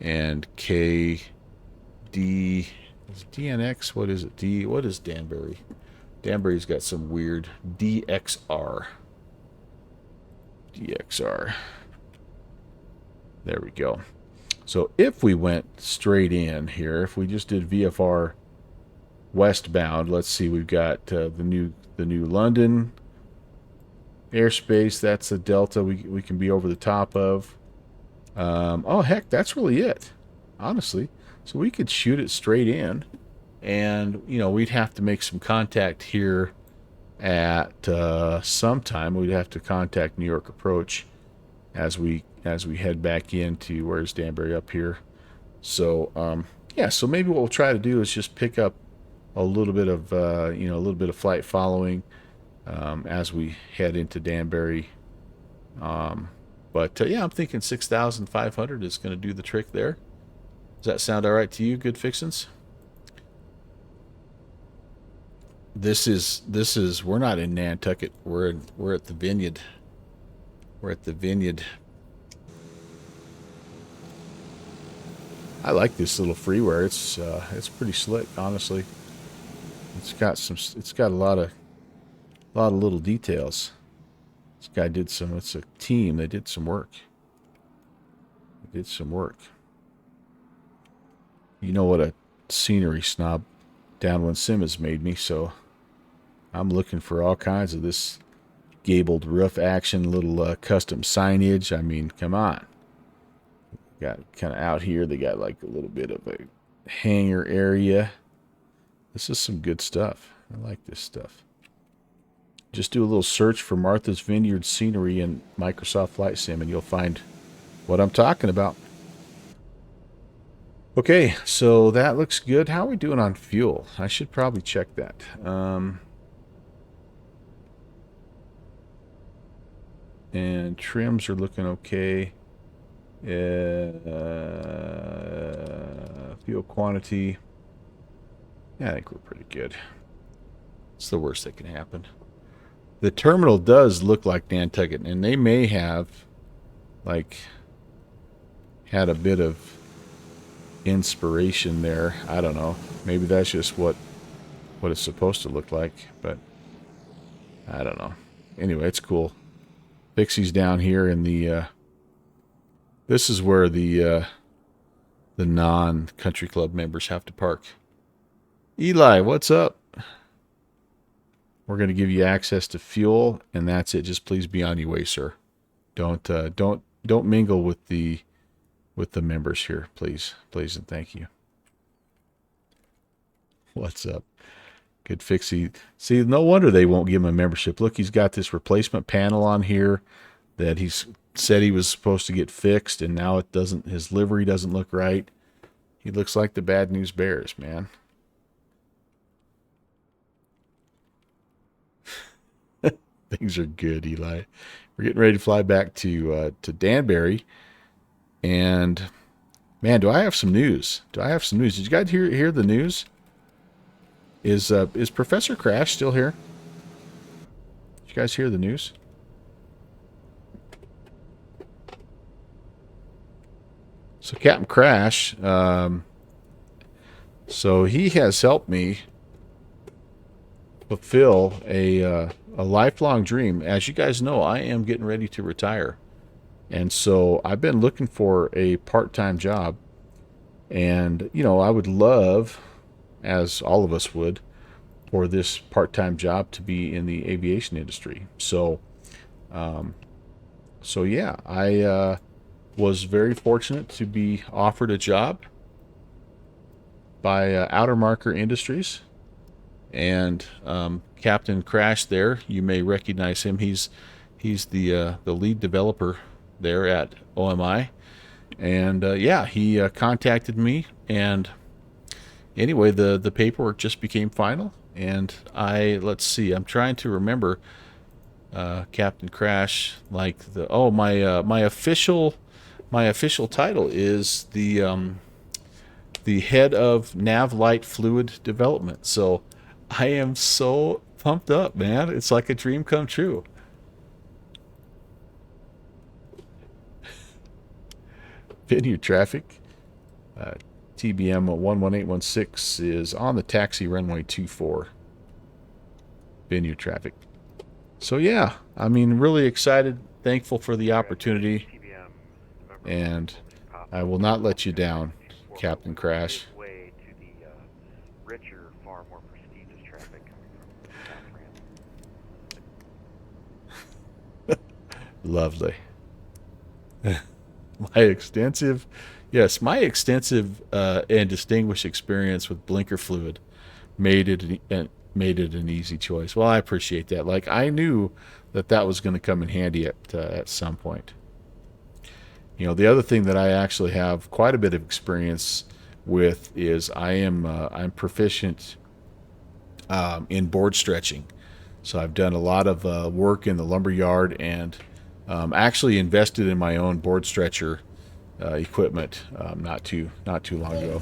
and KD. Is DNX? What is it? What is Danbury? Danbury's got some weird DXR. DXR. There we go. So if we went straight in here, if we just did VFR westbound. Let's see, we've got the new London airspace. That's a delta we can be over the top of. Oh heck, that's really it, honestly. So we could shoot it straight in, and you know, we'd have to make some contact here at sometime. We'd have to contact New York approach as we head back into, where's Danbury, up here. So yeah, so maybe what we'll try to do is just pick up a little bit of you know, a little bit of flight following as we head into Danbury. But yeah, I'm thinking 6,500 is going to do the trick there. Does that sound all right to you, good fixins? This is we're not in Nantucket. We're at the Vineyard. We're at the Vineyard. I like this little freeware. It's pretty slick, honestly. It's got a lot of little details. This guy did some. It's a team. They did some work. They did some work. You know what a scenery snob Downwind Sim has made me, so I'm looking for all kinds of this gabled roof action, little custom signage. I mean, come on. Got kind of out here, they got like a little bit of a hangar area. This is some good stuff. I like this stuff. Just do a little search for Martha's Vineyard scenery in Microsoft Flight Sim, and you'll find what I'm talking about. Okay, so that looks good. How are we doing on fuel? I should probably check that. And trims are looking okay. Fuel quantity. Yeah, I think we're pretty good. It's the worst that can happen. The terminal does look like Nantucket, and they may have like had a bit of inspiration there. I don't know. Maybe that's just what it's supposed to look like, but I don't know. Anyway, it's cool. Pixie's down here in the this is where the non-country club members have to park. Eli, what's up? We're going to give you access to fuel, and that's it. Just please be on your way, sir. Don't mingle with the members here, please, and thank you. What's up? Good fixie. See, no wonder they won't give him a membership. Look, he's got this replacement panel on here that he's said he was supposed to get fixed, and now it doesn't. His livery doesn't look right. He looks like the Bad News Bears, man. Things are good, Eli. We're getting ready to fly back to Danbury, and man, do I have some news? Did you guys hear the news? Is Professor Crash still here? Did you guys hear the news? So Captain Crash, so he has helped me fulfill a lifelong dream. As you guys know, I am getting ready to retire. And so I've been looking for a part-time job. And, you know, I would love, as all of us would, for this part-time job to be in the aviation industry. So, yeah, I was very fortunate to be offered a job by Outer Marker Industries. And Captain Crash there, you may recognize him. He's the lead developer there at OMI. And yeah, he contacted me, and anyway, the paperwork just became final. And let's see, I'm trying to remember Captain Crash, like my official title is the head of Nav Light Fluid Development. So I am so pumped up, man. It's like a dream come true. Vineyard traffic. TBM 11816 is on the taxi runway 24. Vineyard traffic. So yeah, I mean, really excited, thankful for the opportunity, and I will not let you down, Captain Crash. To the richer, far more Lovely. My extensive and distinguished experience with blinker fluid made it an easy choice. Well, I appreciate that. Like, I knew that was going to come in handy at some point. You know, the other thing that I actually have quite a bit of experience with is I'm proficient in board stretching. So I've done a lot of work in the lumber yard and actually invested in my own board stretcher equipment not too long ago.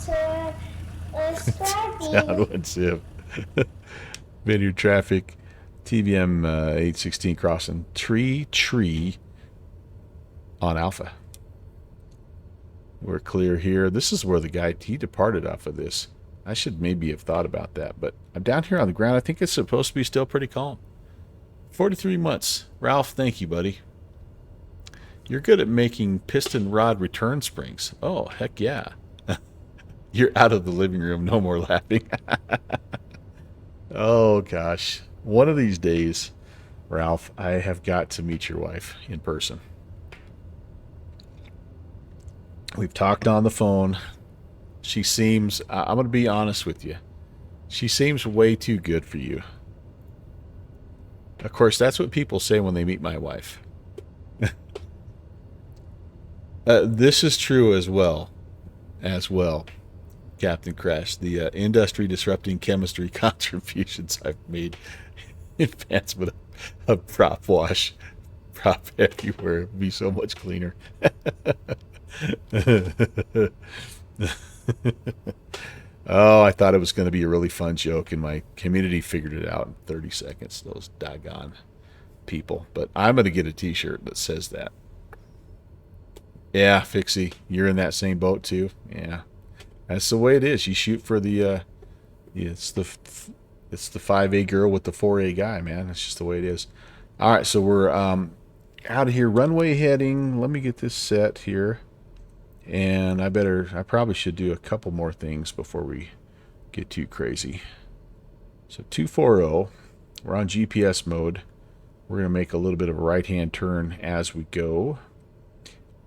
Downwind sieve. Vineyard traffic, TBM 816 crossing tree on Alpha. We're clear here. This is where the guy, he departed off of this. I should maybe have thought about that, but I'm down here on the ground. I think it's supposed to be still pretty calm. 43 months. Ralph, thank you, buddy. You're good at making piston rod return springs. Oh, heck yeah. You're out of the living room. No more laughing. Oh, gosh. One of these days, Ralph, I have got to meet your wife in person. We've talked on the phone. She seems, I'm going to be honest with you, she seems way too good for you. Of course, that's what people say when they meet my wife. This is true as well, Captain Crash. The industry-disrupting chemistry contributions I've made in advancement of prop wash, prop everywhere would be so much cleaner. Oh, I thought it was going to be a really fun joke, and my community figured it out in 30 seconds. Those doggone people. But I'm going to get a t-shirt that says that. Yeah, Fixie, you're in that same boat too. Yeah, that's the way it is. You shoot for the it's the 5A girl with the 4A guy, man. That's just the way it is. All right, so we're out of here. Runway heading. Let me get this set here. And I probably should do a couple more things before we get too crazy. So 240, we're on GPS mode. We're going to make a little bit of a right-hand turn as we go.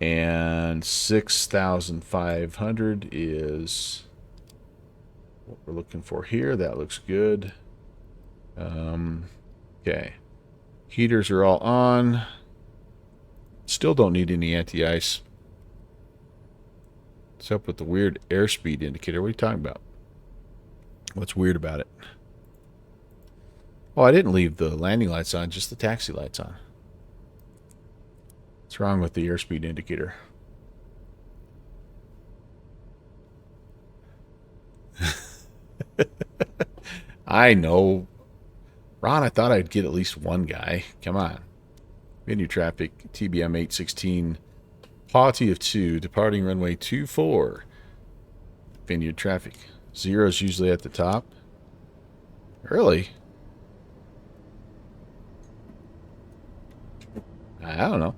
And 6,500 is what we're looking for here. That looks good. Okay. Heaters are all on. Still don't need any anti-ice. What's up with the weird airspeed indicator? What are you talking about? What's weird about it? Oh, I didn't leave the landing lights on, just the taxi lights on. What's wrong with the airspeed indicator? I know. Ron, I thought I'd get at least one guy. Come on. Vineyard traffic, TBM 816. Party of 2, departing runway 24. Vineyard traffic. 0 is usually at the top. Really? I don't know.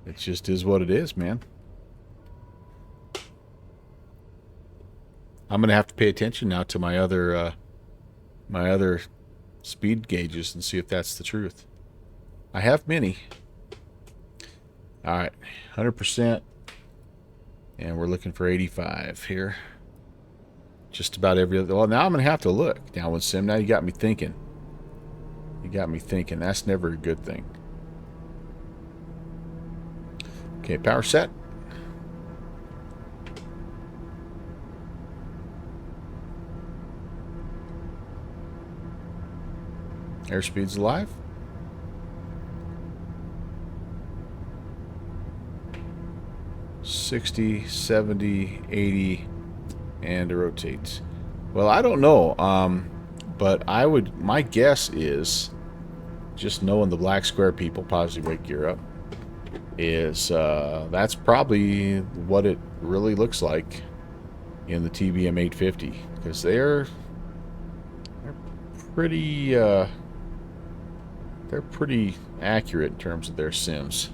It just is what it is, man. I'm going to have to pay attention now to my other speed gauges and see if that's the truth. I have many. All right, 100%. And we're looking for 85 here. Just about every other... Well, now I'm going to have to look. Downwind Sim, now you got me thinking. You got me thinking. That's never a good thing. Okay, power set. Airspeed's alive. $60, $70, $80, and it rotates. Well, I don't know, but my guess is, just knowing the black square people, positive weight gear up, is that's probably what it really looks like in the TBM 850, because they're pretty accurate in terms of their sims.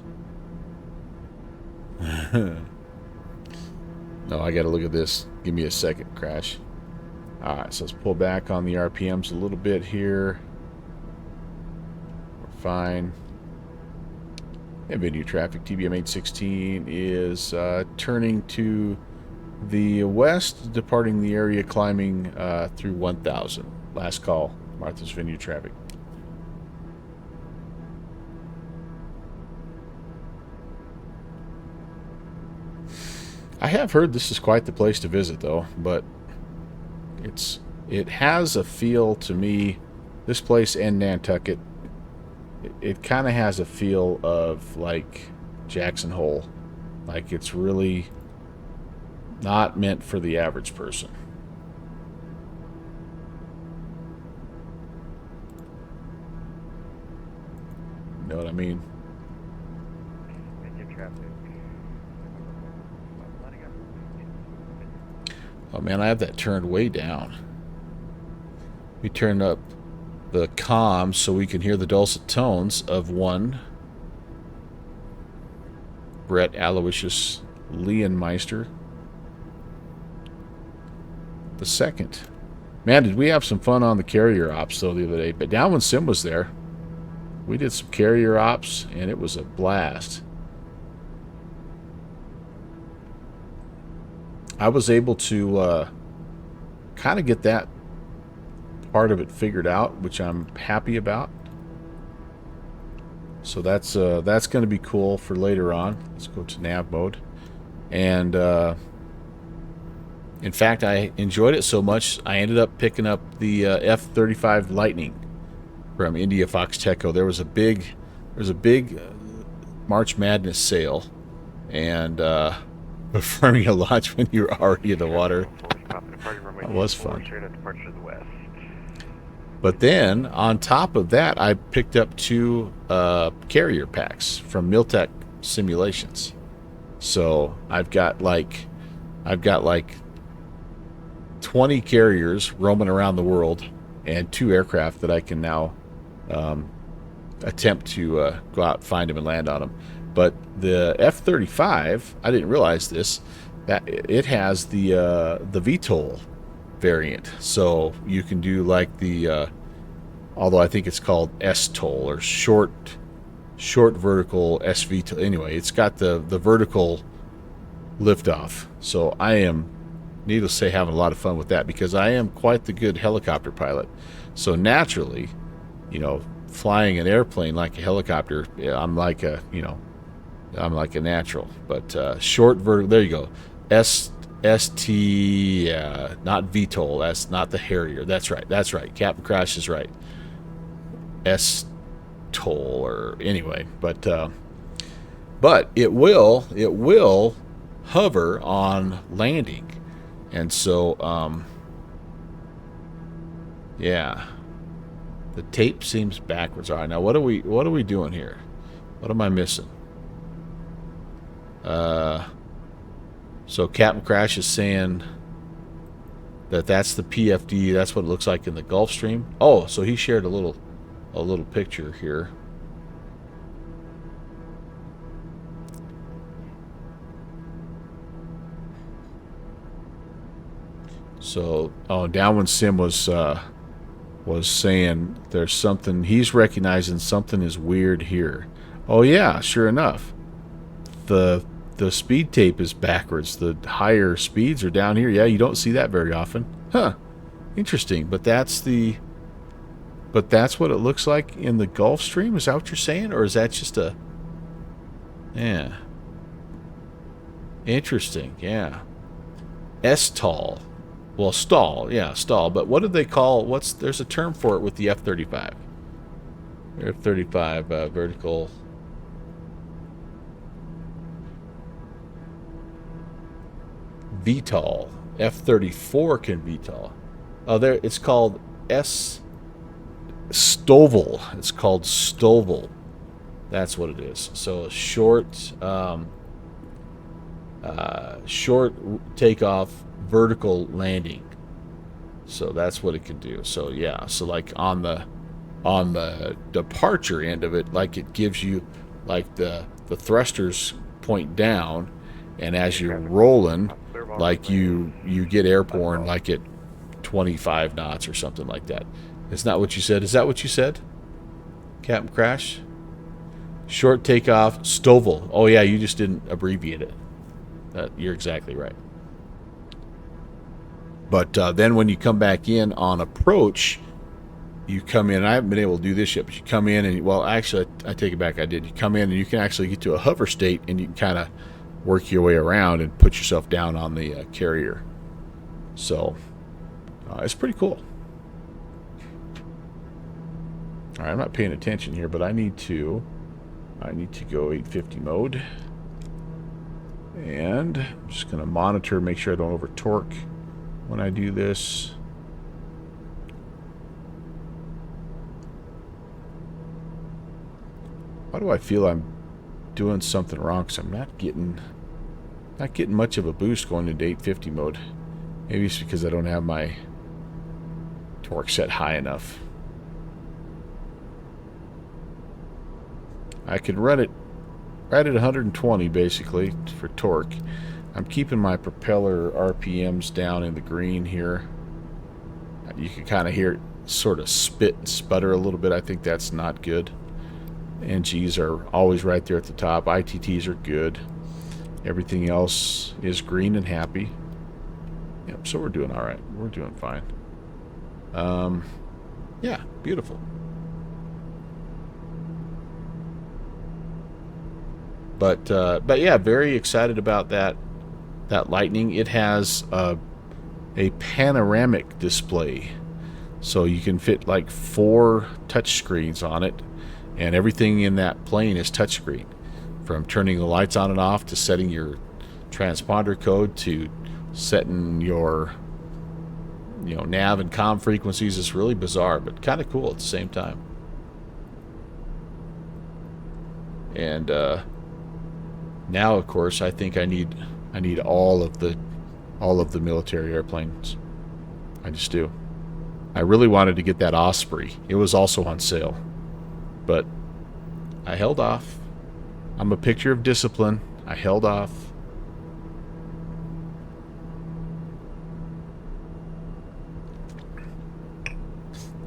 No, I gotta look at this. Give me a second, Crash. Alright, so let's pull back on the RPMs a little bit here. fine. And Vinyeard traffic, TBM 816 is turning to the west, departing the area, climbing through 1000. Last call, Martha's Vineyard traffic. I have heard this is quite the place to visit, though, but it has a feel to me, this place and Nantucket, it kind of has a feel of like Jackson Hole. Like it's really not meant for the average person. You know what I mean? Oh man, I have that turned way down. We turn up the comms so we can hear the dulcet tones of one Brett Aloysius Leonmeister the second. Man, did we have some fun on the carrier ops though the other day. But down when Sim was there, we did some carrier ops and it was a blast. I was able to kind of get that part of it figured out, which I'm happy about. So that's going to be cool for later on. Let's go to nav mode. And in fact, I enjoyed it so much, I ended up picking up the F-35 Lightning from India Foxteco. There was a big March Madness sale, and performing a launch when you're already in the water. That was fun. But then, on top of that, I picked up 2 carrier packs from Miltech Simulations. So I've got like 20 carriers roaming around the world, and 2 aircraft that I can now attempt to go out, find them, and land on them. But the F-35, I didn't realize this, that it has the VTOL variant. So you can do like the, although I think it's called S-TOL or short vertical SVTOL. Anyway, it's got the vertical liftoff. So I am, needless to say, having a lot of fun with that because I am quite the good helicopter pilot. So naturally, you know, flying an airplane like a helicopter, I'm like a natural. But short vertical, there you go. ST, not VTOL. That's not the Harrier. That's right. Captain Crash is right. S-TOL, or anyway. But it will hover on landing, and so yeah. The tape seems backwards. All right, now what are we doing here? What am I missing? So Captain Crash is saying that that's the PFD. That's what it looks like in the Gulf Stream. Oh, so he shared a little picture here. So, down when Sim was saying there's something, he's recognizing something is weird here. Oh yeah, sure enough. The speed tape is backwards. The higher speeds are down here. Yeah, you don't see that very often. Huh. Interesting. But that's what it looks like in the Gulf Stream? Is that what you're saying? Or is that just a... Yeah. Interesting. Yeah. S-TOL. Well, stall. Yeah, stall. But what do they call... There's a term for it with the F-35. F-35 vertical... VTOL. F-34 can VTOL. Oh, there. It's called STOVL. It's called STOVL. That's what it is. So short takeoff, vertical landing. So that's what it can do. So yeah. So like on the departure end of it, like it gives you like the thrusters point down, and as you're rolling, like you get airborne like at 25 knots or something like that. It's not what you said. Is that what you said? Captain Crash. Short takeoff, Stovall. Oh yeah, you just didn't abbreviate it. You're exactly right. But then when you come back in on approach, you come in. I haven't been able to do this yet, but you come in and, well, actually, I take it back. I did. You come in and you can actually get to a hover state, and you can kind of work your way around and put yourself down on the carrier. So it's pretty cool. All right, I'm not paying attention here, but I need to go 850 mode. And I'm just going to monitor, make sure I don't over torque when I do this. Why do I feel I'm doing something wrong? Because I'm not getting much of a boost going into 850 mode. Maybe it's because I don't have my torque set high enough. I can run it right at 120 basically for torque. I'm keeping my propeller RPMs down in the green here. You can kind of hear it sort of spit and sputter a little bit. I think that's not good. NGs are always right there at the top. ITTs are good. Everything else is green and happy. Yep, so we're doing all right. We're doing fine. Yeah, beautiful. But yeah, very excited about that Lightning. It has a panoramic display, so you can fit like 4 touch screens on it, and everything in that plane is touchscreen, from turning the lights on and off to setting your transponder code to setting your nav and comm frequencies. It's really bizarre, but kind of cool at the same time. And now, of course, I think I need all of the military airplanes. I just do. I really wanted to get that Osprey. It was also on sale, but I held off. I'm a picture of discipline. I held off.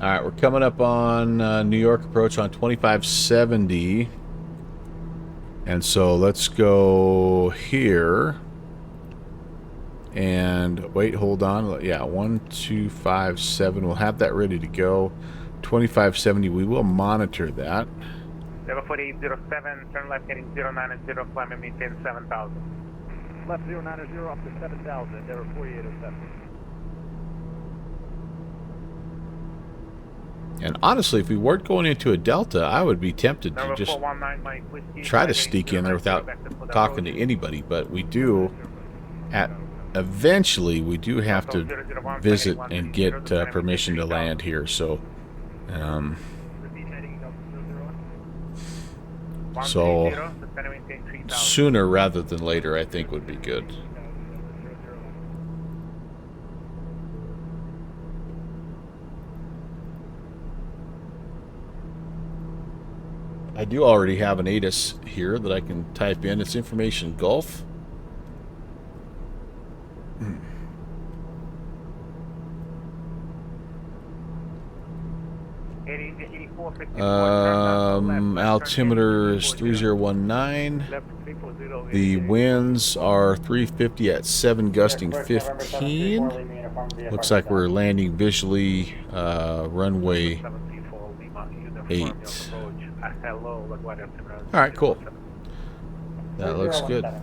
All right, we're coming up on New York approach on 2570. And so let's go here. And wait, hold on. Yeah, 1257. We'll have that ready to go. 2570, we will monitor that. Level 4807, turn left heading 090, climb and maintain 7000. Left 090 up to 7000, level 4807. And honestly, if we weren't going into a Delta, I would be tempted to just try to sneak in there without talking to anybody. But we do, eventually, we do have to visit and get permission to land here. So, sooner rather than later, I think would be good. I do already have an ATIS here that I can type in. It's information Gulf. Altimeter is 3019. The winds are 350 at 7, gusting 15. Looks like we're landing visually runway 8. Alright, cool. That looks good. I'm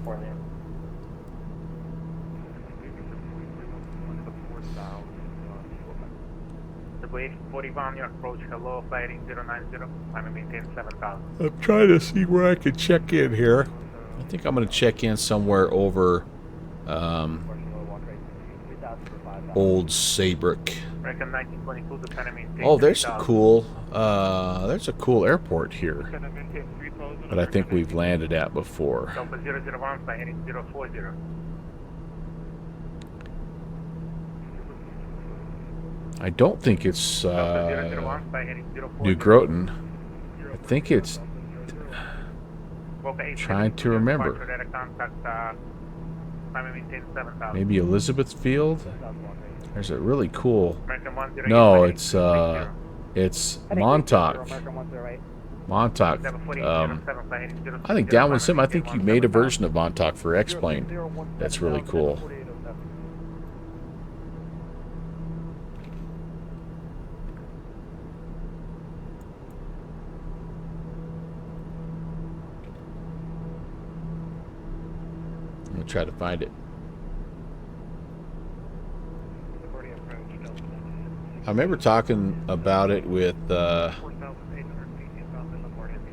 trying to see where I can check in here. I think I'm going to check in somewhere over Old Saybrook. Oh, there's a cool airport here that I think we've landed at before. I don't think it's New Groton. I think it's, trying to remember, maybe Elizabeth Field. There's a really cool. No, it's Montauk. Montauk. I think Downwind Sim, I think you made a version of Montauk for X-Plane. That's really cool. I'm going to try to find it. I remember talking about it with, or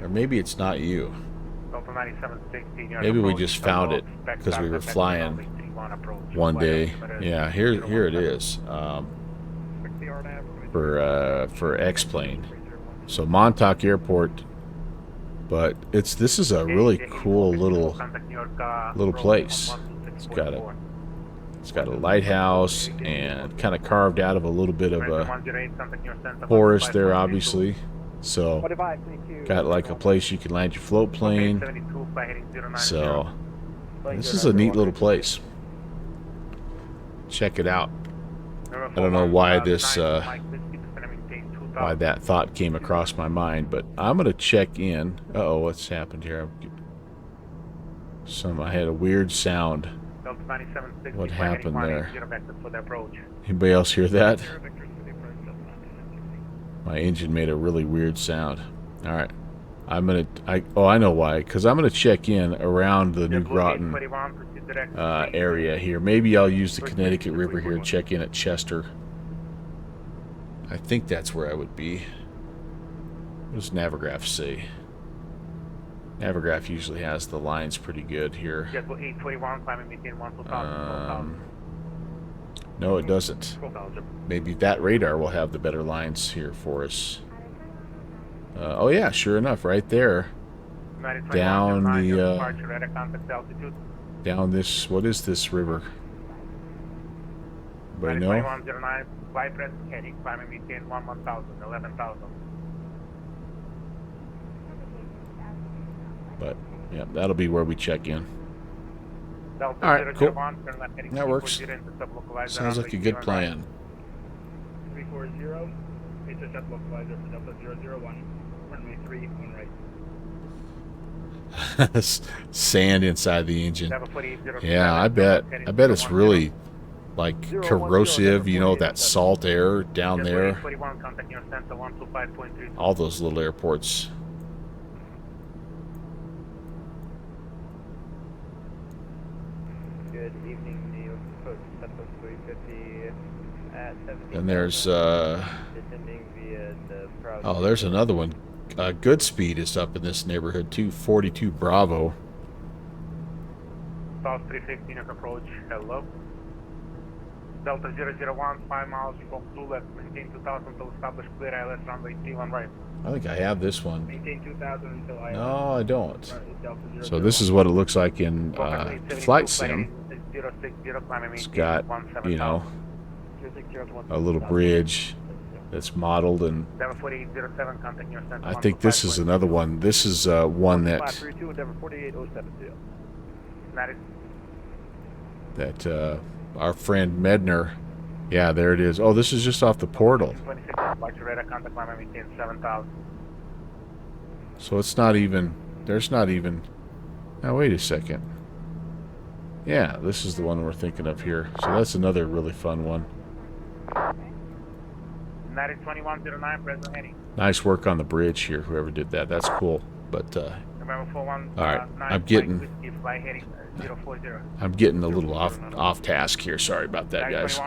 maybe it's not you. Maybe we just found it because we were flying one day. Yeah, here it is. For X-Plane. So Montauk Airport, but this is a really cool little place. It's got a lighthouse and kind of carved out of a little bit of a forest there, obviously. So, got like a place you can land your float plane. So, this is a neat little place. Check it out. I don't know why why that thought came across my mind, but I'm gonna check in. Uh-oh, what's happened here? I had a weird sound. What happened there? Anybody else hear that? My engine made a really weird sound. Alright. I know why. Because I'm going to check in around the New Groton area here. Maybe I'll use the Connecticut River here and check in at Chester. I think that's where I would be. What does Navigraph say? Navigraph usually has the lines pretty good here. No, it doesn't. Maybe that radar will have the better lines here for us. Oh yeah, sure enough, right there. Down down this, what is this river? Anybody know? But, yeah, that'll be where we check in. Alright, cool. That works. Sounds like a good plan. 340, intercept localizer for Delta 001, runway 3, on right. Sand inside the engine. Yeah, I bet it's really like corrosive, you know, that salt air down there. All those little airports. Good evening, New York Post 350 at 17. And there's oh, there's another one. Goodspeed is up in this neighborhood too. 42 Bravo. South 315 approach. Hello. Delta 001, 5 miles from 2 left. Maintain 2000 until established clear ILS runway 31 right. I think I have this one. Maintain 2000 until ILS. No, I don't. So this is what it looks like in Flight Sim. It's got, you know, a little bridge that's modeled, and I think this is another one. This is one that our friend Medner, yeah, there it is. Oh, this is just off the portal. So it's not even, there's not even, now wait a second. Yeah, this is the one we're thinking of here. So that's another really fun one. Nice work on the bridge here, whoever did that. That's cool. But alright, I'm getting a little off task here. Sorry about that, guys.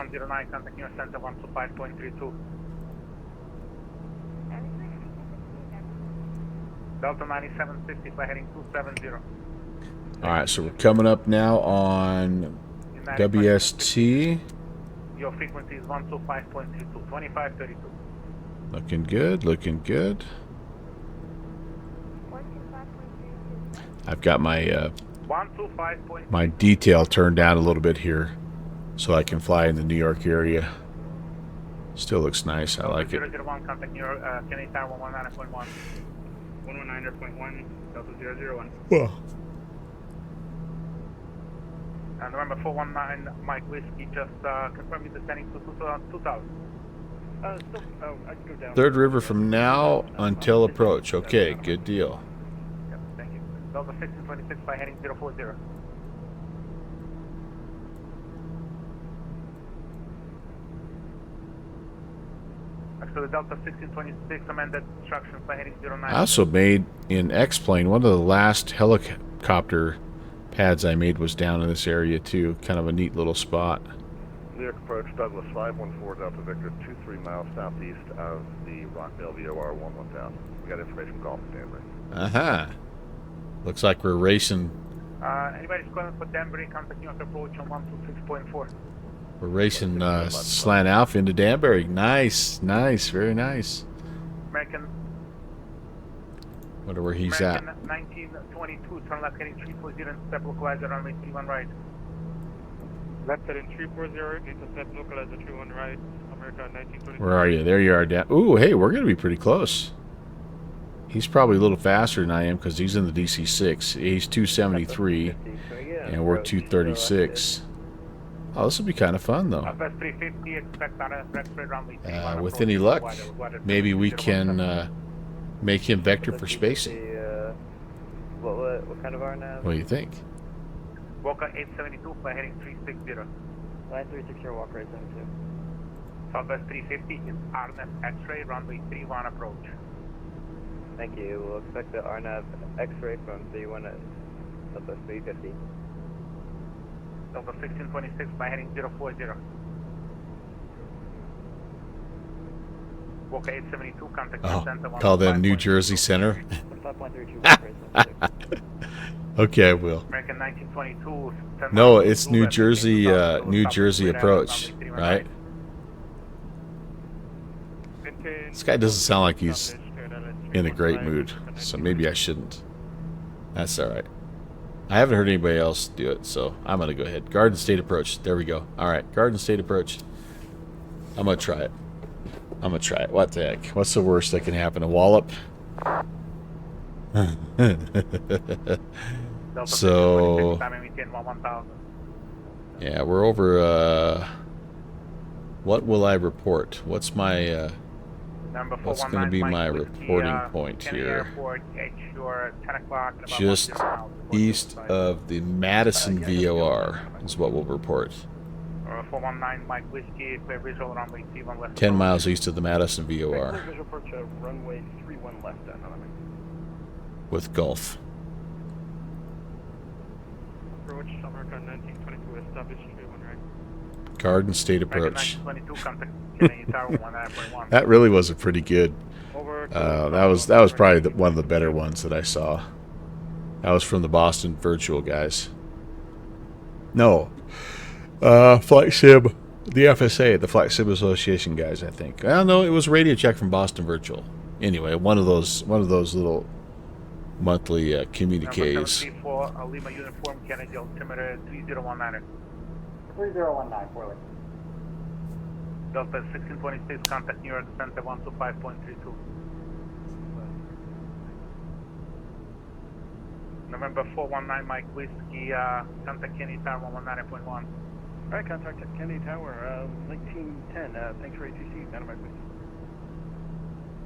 Delta 9750, fly heading 270. Alright, so we're coming up now on WST. Your frequency is 125.32, 2532. Looking good, looking good. I've got my my detail turned down a little bit here so I can fly in the New York area. Still looks nice. I like it. 001, contact New York, Canadian Tower 119.1. 119.1, Delta 001. Well. And remember, 419 Mike Whiskey, just confirm your descending to 2000. I'd go down. Third river from now until approach. Okay, good deal. Yep, thank you. Delta 1626 by heading 040. Actually, Delta 1626 amended instructions by heading 09. I also made in X-Plane, one of the last helicopter pads I made was down in this area too. Kind of a neat little spot. Lyric approach, Douglas 514 Delta Victor, 23 miles southeast of the Rockville VOR 11000. We got information from Golf Danbury. Uh-huh. Looks like we're racing. Anybody's calling for Danbury, contact New York approach on 126.4. We're racing Slant Alpha into Danbury. Nice, nice, very nice. American. Wonder where he's American at. 1922, turn left heading 340, intercept localizer runway 31 right. Left heading 340, intercept localizer 31 right, America 1922. Where are you? There you are, Dan. Ooh, hey, we're going to be pretty close. He's probably a little faster than I am because he's in the DC-6. He's 273, and we're 236. Oh, this will be kind of fun, though. West 350, expect on a X-ray runway With any luck, maybe we can make him vector for spacing. What kind of RNAV? What do you think? Walker 872, fly heading 360. 9360, walk right 72. Southwest 350 is RNAV X-ray, runway 31 approach. Thank you. We'll expect the RNAV X-ray from 31 at Southwest 350. Delta 1626, fly heading 040. Walker 872, contact center. Call them New Jersey Center. 5.32, walk right 72. Okay, I will. American 1922. No, it's New Jersey, New Jersey approach, right? This guy doesn't sound like he's in a great mood, so maybe I shouldn't. That's all right. I haven't heard anybody else do it, so I'm gonna go ahead. Garden State approach. There we go. All right, Garden State approach. I'm gonna try it. I'm gonna try it. What the heck? What's the worst that can happen? A wallop? So yeah, we're over. What will I report? What's my what's going to be my reporting point here? Just east of the Madison VOR is what we'll report. 419 Mike Whiskey, clear visual runway 31 left. 10 miles east of the Madison VOR. Visual approach, runway 31 left down on with Gulf. Approach, America 1922, established 31 right. Garden State approach. 1922, contact Kennedy Tower 19.1. That really was a pretty good. That was probably one of the better ones that I saw. That was from the Boston Virtual guys. No, Flight Sim, the FSA, the Flight Sim Association guys, I think. Well, no, it was Radio Check from Boston Virtual. Anyway, one of those little monthly communiques. Lima uniform, Kennedy altimeter 3019. 3019, Forley. Delta 1626, contact New York Center 125.32. November 419 Mike Whiskey, contact Kennedy Tower 119.1. Alright, contact Kennedy Tower, 1910, thanks for ATC, down Mike Whiskey.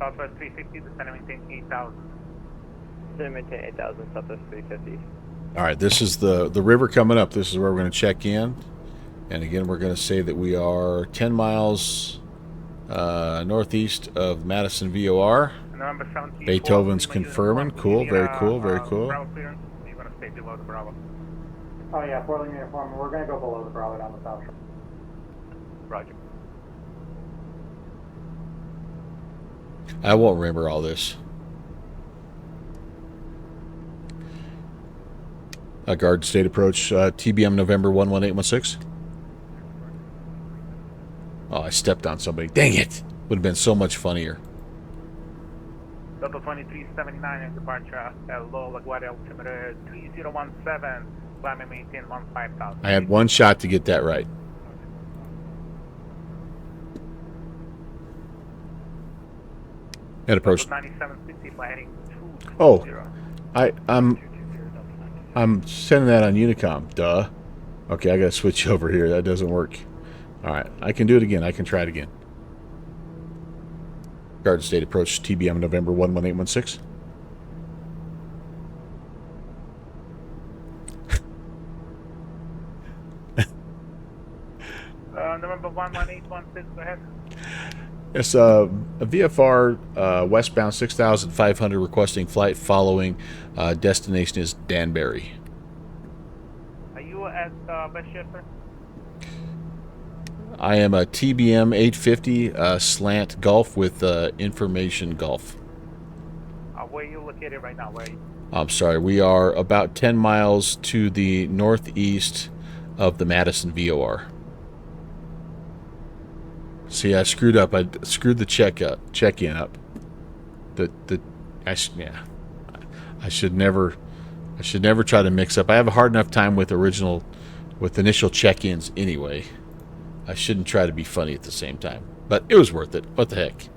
Southwest 350, descend and maintain 8,000. Descend and maintain 8,000, Southwest 350. Alright, this is the river coming up. This is where we're going to check in. And again, we're going to say that we are 10 miles northeast of Madison VOR. Beethoven's confirming. Cool, very cool, very cool. You're going to stay below the Bravo. Oh yeah, Portland uniform. We're going to go below the Bravo down the south shore. Roger. I won't remember all this. Garden State approach, TBM November 11816. Oh, I stepped on somebody. Dang it! Would have been so much funnier. Delta 2379 and departure, hello, LaGuardia altimeter 3017, climb and maintain 15,000. I had one shot to get that right. And approach. 9760, fly heading 220. Oh, I'm sending that on Unicom. Duh. Okay, I gotta switch over here. That doesn't work. All right, I can do it again. I can try it again. Garden State Approach, TBM November 11816. November 11816, go ahead. It's a VFR westbound 6,500 requesting flight following. Destination is Danbury. Are you at Westchester? I am a TBM 850 slant Golf with information Golf. Where are you located right now? Where are you? I'm sorry, we are about 10 miles to the northeast of the Madison VOR. See, I screwed up. I screwed the check-in up. I should never try to mix up. I have a hard enough time with initial check-ins anyway. I shouldn't try to be funny at the same time. But it was worth it. What the heck?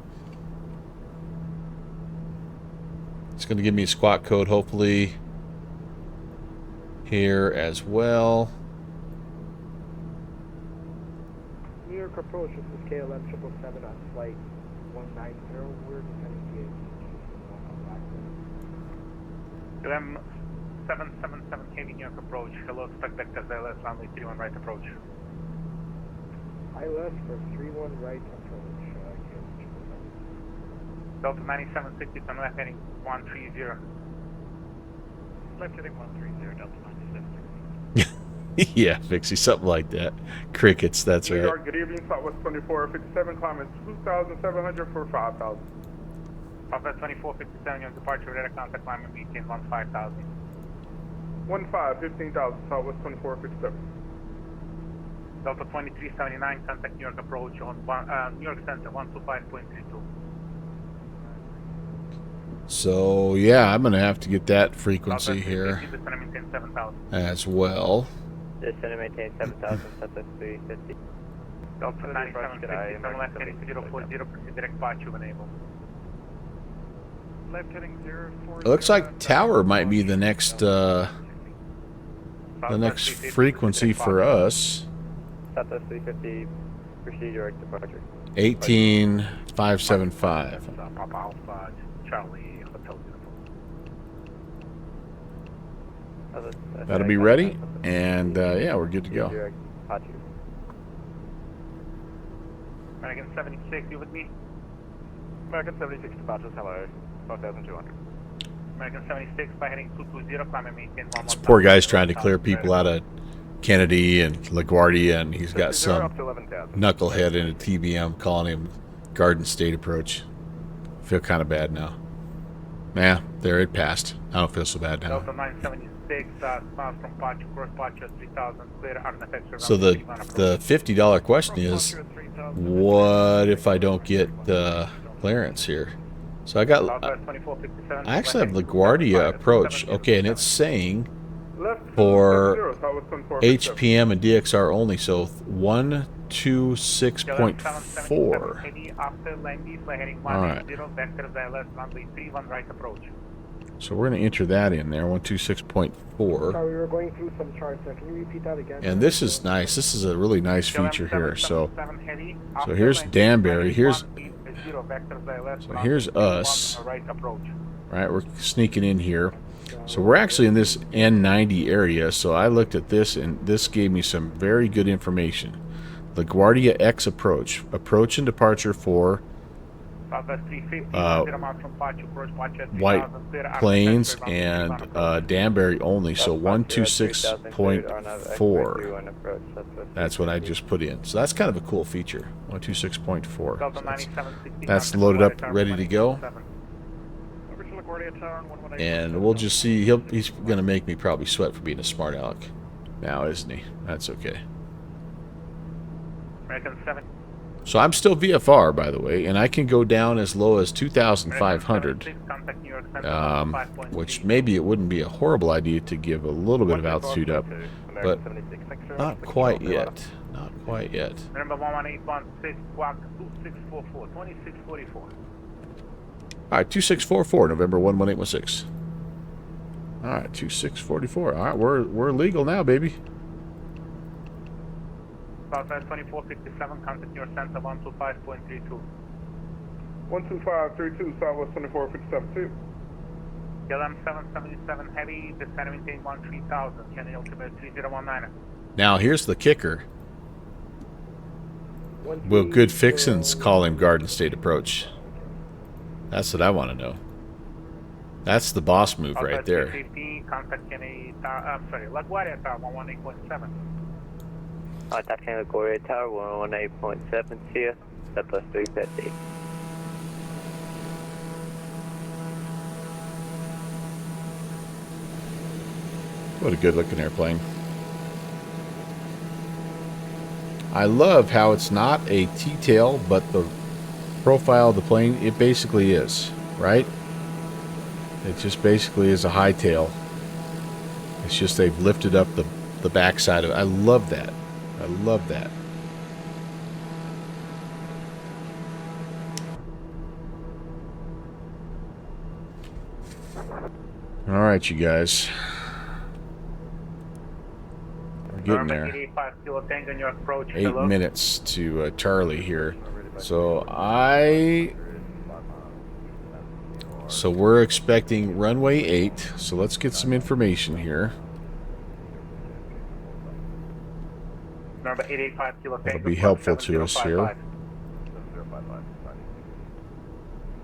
It's going to give me a squawk code, hopefully, here as well. New York approach, this is KLM 777 on flight 190. We're descending to KLM 777 KV New York approach. Hello, expect vectors ILS runway 31 right approach. ILS for 31 right approach. Delta 9760, turn left heading 130. Left heading 130, Delta 9760. Yeah, Fixie, something like that. Crickets, that's right. Good evening, Southwest 2457, climbing 2,700 for 5,000. Southwest 2457, your departure, radar contact, climbing maintain 15,000. 15,000, Southwest 2457. Delta 2379, contact New York approach on New York Center 125.32. So, yeah, I'm going to have to get that frequency here as well. Just going to maintain 7,000, Southwest 350. Delta 9760, turn left heading 040, proceed direct departure enable. Left heading 040. It looks like tower might be the next frequency for us. Southwest 350, proceed direct departure. 18575. Papa Alpha, Charlie. That'll be ready, and yeah, we're good to go. American 76, you with me? American 76 departures, hello, 4,200. American 76, by heading 220, climb and maintain 1. This poor guy's trying to clear people out of Kennedy and LaGuardia, and he's got some knucklehead in a TBM calling him Garden State Approach. I feel kind of bad now. Yeah, there, it passed. I don't feel so bad now. Delta 976, miles from Pacho, cross Pacho, 3,000, clear artifact. So the $50 question is, what if I don't get the clearance here? So I actually have LaGuardia approach. Okay, and it's saying for HPM and DXR only, so 126.4. All right. So we're going to enter that in there, 126.4. Sorry, we were going through some charts. Can you repeat that again? And this is nice. This is a really nice feature here. So here's Danbury. Here's us. Right, we're sneaking in here. So we're actually in this N90 area. So I looked at this, and this gave me some very good information. LaGuardia X approach and departure for White Plains and Danbury only, so 126.4. That's what I just put in. So that's kind of a cool feature, 126.4. So that's loaded up, ready to go. And we'll just see. He's going to make me probably sweat for being a smart aleck now, isn't he? That's okay. So I'm still VFR, by the way, and I can go down as low as 2,500, which maybe it wouldn't be a horrible idea to give a little bit of altitude up, but not quite yet. Not quite yet. Remember 11816, squawk 2644, 2644. All right, 2644, November 11816. All right, 2644. All right, we're legal now, baby. Southwest 2457, contact your center 125.32. 12532, Southwest 2457 KLM 777 Heavy, descend and maintain 13,000, Kennedy altimeter 3019. Now, here's the kicker. Will good fixins call him Garden State Approach? That's what I want to know. That's the boss move right there. 15, contact Kennedy, LaGuardia Tower 118.7. Contact Kennedy LaGuardia Tower 118.7, see ya. Southwest 350. What a good looking airplane. I love how it's not a T-tail, but the profile of the plane, it basically is, right? It just basically is a high tail. It's just they've lifted up the backside of it. I love that. I love that. All right, you guys. We're getting there. 8 minutes to Charlie here. So we're expecting runway 8. So let's get some information here. Number 885 Kilo Tango. That'll be helpful to us here.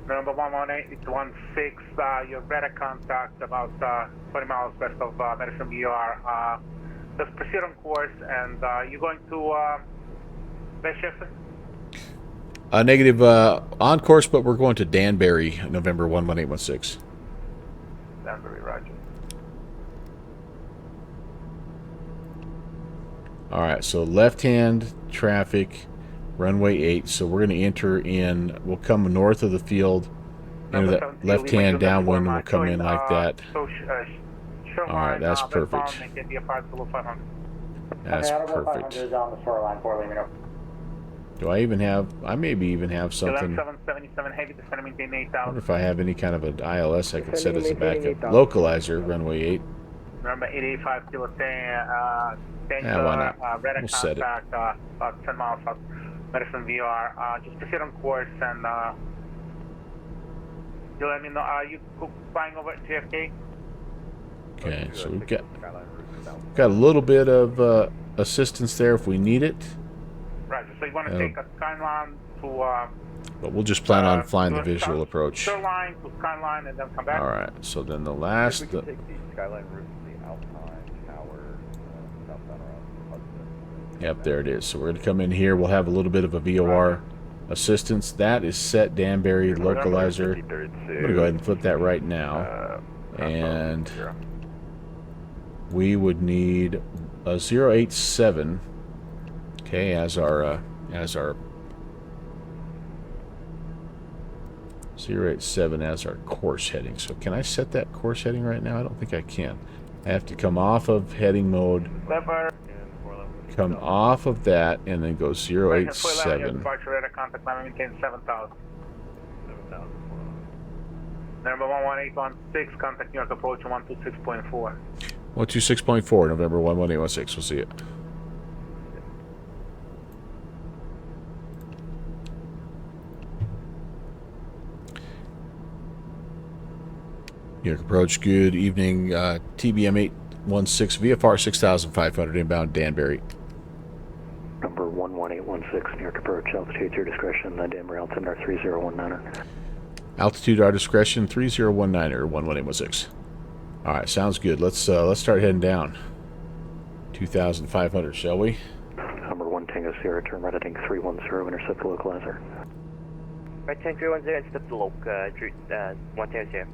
Number 118-16, your radar contact about 20 miles west of Medicine VR. Just proceed on course, and you're going to Westchester? Negative, on course, but we're going to Danbury, November 11816. Danbury, roger. All right, so left-hand traffic, runway 8. So we're going to enter in. We'll come north of the field, enter that left-hand downwind, and we'll come in like that. All right, that's perfect. That's perfect. Do I even have? I maybe even have something. I wonder if I have any kind of an ILS I could set as a backup. Localizer, runway 8. Number 885 Kilo Yeah, why not? We'll set it. About 10 miles south, Medicine VR. Just proceed on course, and you let me know. Are you flying over at JFK? Okay, so we've got a little bit of assistance there if we need it. Right, so you want to take a Skyline to... but we'll just plan on flying the visual approach. Shoreline to Skyline and then come back. All right, so then the last... We can take the Skyline route to the Alpine Tower, southbound around Hudson. Yep, there it is. So we're going to come in here. We'll have a little bit of a VOR assistance. That is set Danbury localizer. I'm going to go ahead and flip that right now. And we would need a 087, okay, as our 087 as our course heading. So can I set that course heading right now? I don't think I can. I have to come off of heading mode, come off of that, and then go 087. Number 11816, contact New York approach 126.4. 126.4, November 11816. We'll see it. New York approach, good evening. TBM 816, VFR 6500, inbound Danbury. Number 11816, New York approach, altitude to your discretion, Danbury altimeter 3019. Altitude our discretion 3019 or 11816. All right, sounds good. Let's start heading down. 2,500, shall we? Number 1 Tango Sierra, turn right heading 310, intercept the localizer. Right 10 310, intercept the loc, 1 Tango Sierra.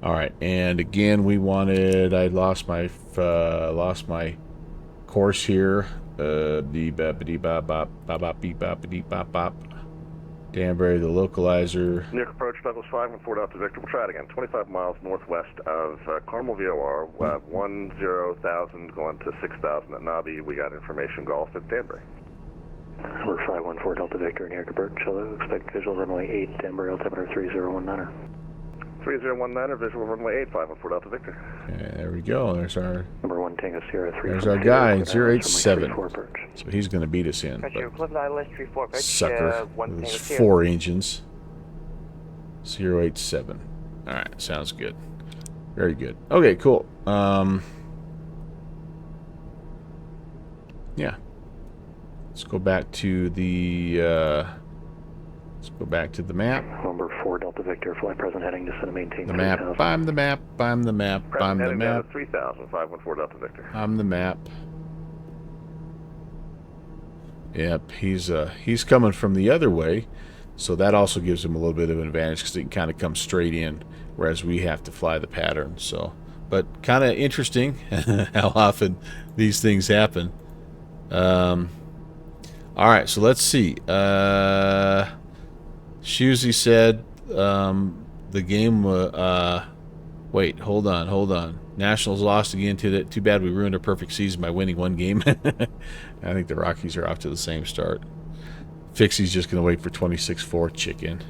All right, and again, we wanted. I lost my course here. Danbury, the localizer. New York approach, Douglas 5 and 4 out to Victor. We'll try it again. 25 miles northwest of Carmel VOR, 10,000 going to 6,000 at Nobby. We got information golf at Danbury. Number 514 Delta Victor, New York approach, hello. Expect visual runway 8, Danbury altimeter 3019. 3019, visual runway 85 on 4 Delta Victor. Yeah, there we go. There's our Number 1 Tango Sierra 3. there's our guy, 087. So he's going to beat us in. Sucker with his 4 engines. 087. All right, sounds good. Very good. Okay, cool. Yeah. Let's go back to the map. Number 4 Delta Victor, flight present heading to center maintain The map. I'm the map. I'm the map. I'm the map. 3000, 514 Delta Victor. I'm the map. Yep, he's coming from the other way, so that also gives him a little bit of an advantage because he can kind of come straight in, whereas we have to fly the pattern. So, but kind of interesting how often these things happen. All right, so let's see. Shusey said the game. Wait, hold on. Nationals lost again today. Too bad we ruined a perfect season by winning 1 game. I think the Rockies are off to the same start. Fixie's just going to wait for 26-4 chicken.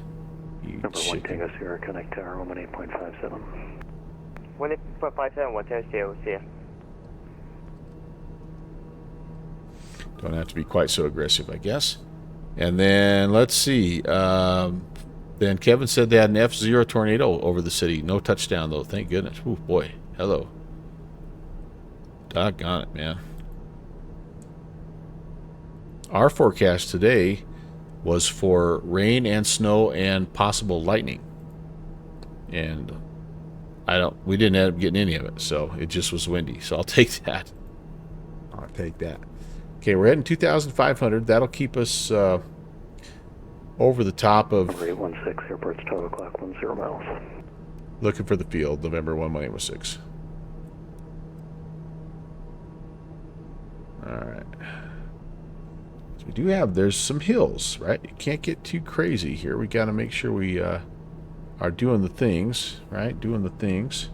Number 1 Tango Sierra, connect tower 18.57. 18.57, 1 Tango Sierra. Don't have to be quite so aggressive, I guess. And then, let's see. Then Kevin said they had an F-0 tornado over the city. No touchdown, though. Thank goodness. Oh, boy. Hello. Doggone it, man. Our forecast today was for rain and snow and possible lightning. And we didn't end up getting any of it, so it just was windy. So I'll take that. I'll take that. Okay, we're heading 2,500. That'll keep us over the top of... 816, airport's 12 o'clock, 10 miles. Looking for the field, November 11816. All right. So we do have, there's some hills, right? You can't get too crazy here. We got to make sure we are doing the things, right? Doing the things.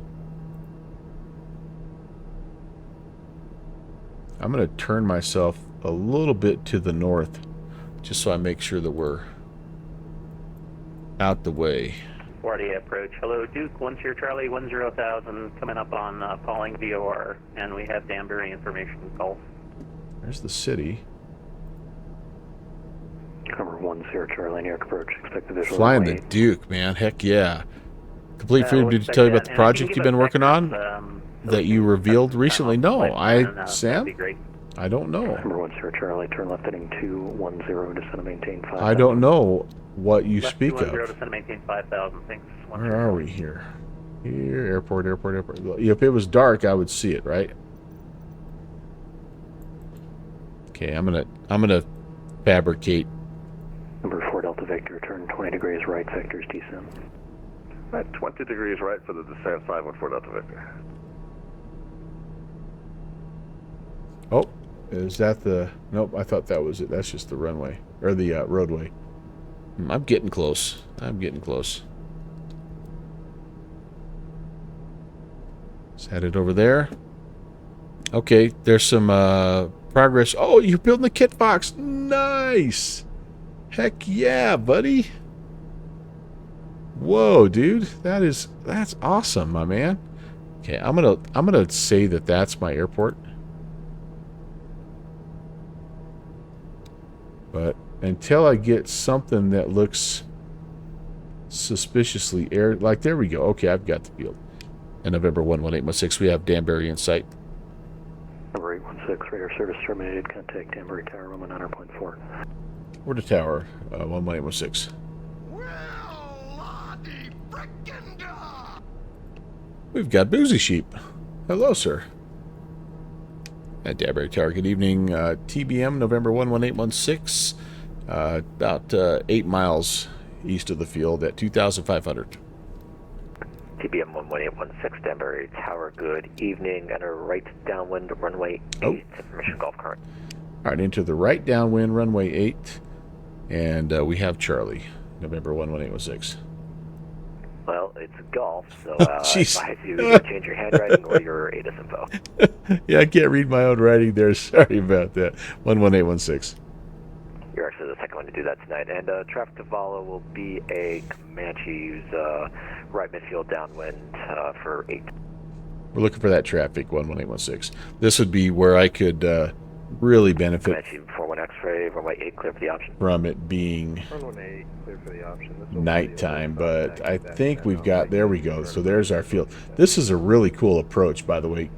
I'm going to turn myself a little bit to the north just so I make sure that we're out the way. 40 approach. Hello, Duke, 10 Charlie, 10,000, coming up on calling VOR, and we have Danbury information call. There's the city. Number 10 Charlie, New York approach. Expect the visual. Flying the Duke, man. Heck yeah. Complete freedom to tell you about the project you've been working on that you revealed recently? No, Sam? I don't know. Number 10 Charlie, turn left heading 210, descend and maintain 5,000. I don't know what you speak of. 210, descend and maintain 5,000. Thanks. Where are we here? Here, airport. If it was dark, I would see it, right? Okay, I'm gonna fabricate. Number 4 Delta Victor, turn 20 degrees right, vectors descend. Right, 20 degrees right for the descent, 514 Delta Victor. Oh, is that the... Nope, I thought that was it. That's just the runway. Or the roadway. I'm getting close. Just headed over there. Okay, there's some progress. Oh, you're building the kit box. Nice. Heck yeah, buddy. Whoa, dude. That's awesome, my man. Okay, I'm gonna say that that's my airport. But until I get something that looks suspiciously air, like there we go. Okay, I've got the field. And November 11816, we have Danbury in sight. Number 816, radar service terminated. Contact Danbury Tower, Roman 9.4. We're to tower 11816. We've got Boozy Sheep. Hello, sir. At Danbury Tower, good evening. TBM, November 11816. About 8 miles east of the field at 2,500. TBM 11816, Danbury Tower, good evening. Enter right downwind, runway 8, information Golf current. All right, into the right downwind, runway 8. And we have Charlie, November 11816. Well, it's golf, so I advise you to change your handwriting or your ATIS info. Yeah, I can't read my own writing there. Sorry about that. 11816. You're actually the second one to do that tonight. And traffic to follow will be a Comanche who's right midfield downwind for 8. We're looking for that traffic, 11816. This would be where I could really benefit 41 X-ray, runway 8 clear for the option. from it being Runway 8 clear for the option. nighttime, but I think we've got, there we go. So there's our field. This is a really cool approach, by the way,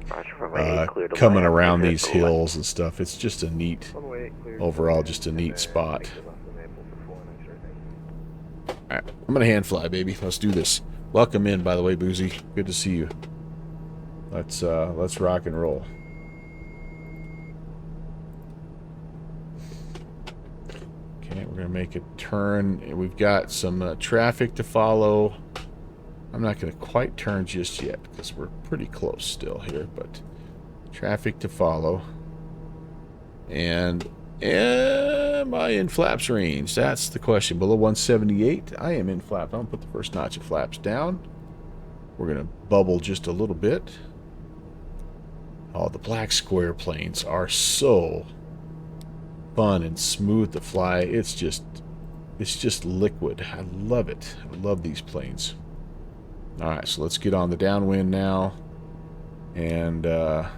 coming around these hills and stuff. It's just a neat, overall, just a neat spot. All right, I'm going to hand fly, baby. Let's do this. Welcome in, by the way, Boozy. Good to see you. Let's rock and roll. Okay, we're gonna make a turn. We've got some traffic to follow. I'm not gonna quite turn just yet because we're pretty close still here, but traffic to follow. And am I in flaps range? That's the question. Below 178, I am in flaps. I'm gonna put the first notch of flaps down. We're gonna bubble just a little bit. Oh, the black square planes are so fun and smooth to fly. It's just liquid. I love it. I love these planes. All right, so let's get on the downwind now. And yeah,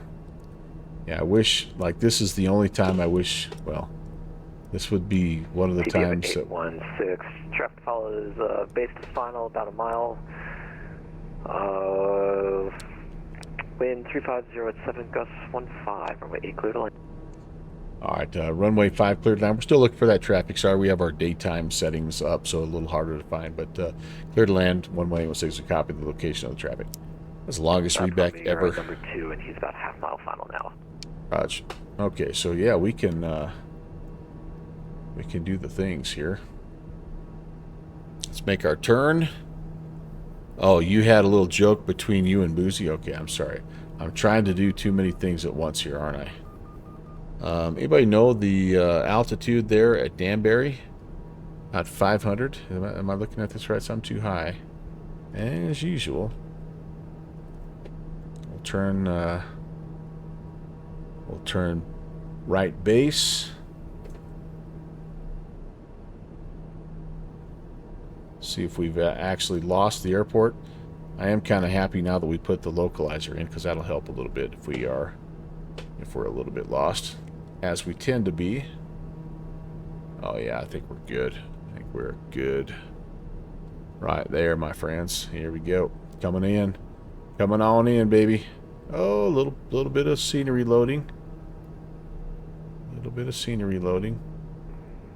I wish, like, this is the only time I wish, well, this would be one of the TBM times that 816 traffic follows base to final about a mile. Wind 350 at 7 gusts 15, runway 8 clear to land. all right, runway 5 cleared down. We're still looking for that traffic. Sorry, we have our daytime settings up, so a little harder to find. But clear to land, 11816, we copy the location of the traffic. That's the longest readback ever. Number 2, and he's about half mile final now. Roger. Okay, so yeah, we can do the things here. Let's make our turn. Oh, you had a little joke between you and Boozy? Okay, I'm sorry. I'm trying to do too many things at once here, aren't I? Anybody know the altitude there at Danbury? About 500. Am I looking at this right? So I'm too high. As usual. We'll turn right base. See if we've actually lost the airport. I am kind of happy now that we put the localizer in, because that'll help a little bit if we're a little bit lost, as we tend to be. Oh yeah, I think we're good. I think we're good. Right there, my friends. Here we go. Coming in. Coming on in, baby. Oh, a little bit of scenery loading. A little bit of scenery loading.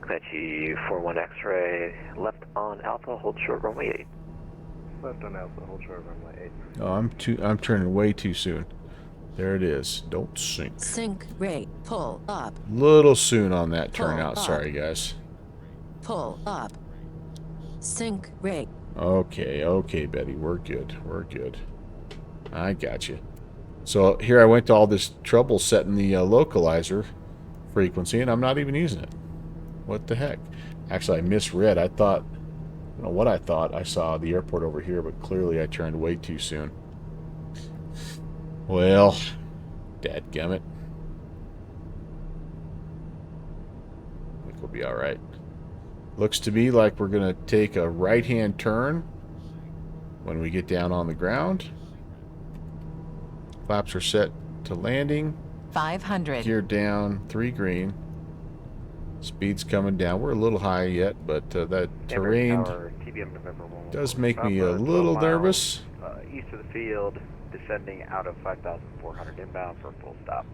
Comanche 41 X-ray, left on Alpha, hold short runway 8. Left on Alpha, hold short runway 8. Oh, I'm turning way too soon. There it is. Don't sink. Sink rate, pull up. Little soon on that Pull turnout. up. Sorry, guys. Pull up. Sink rate. Okay, Betty. We're good. We're good. I got you. So here I went to all this trouble setting the localizer frequency, and I'm not even using it. What the heck? Actually, I misread. I thought, I don't know what I thought. I saw the airport over here, but clearly I turned way too soon. Well, dadgummit. I think we'll be all right. Looks to me like we're going to take a right-hand turn when we get down on the ground. Flaps are set to landing. 500. Gear down, 3 green. Speed's coming down. We're a little high yet, but that terrain does make me a little nervous. East of the field, descending out of 5,400 inbound for a full stop.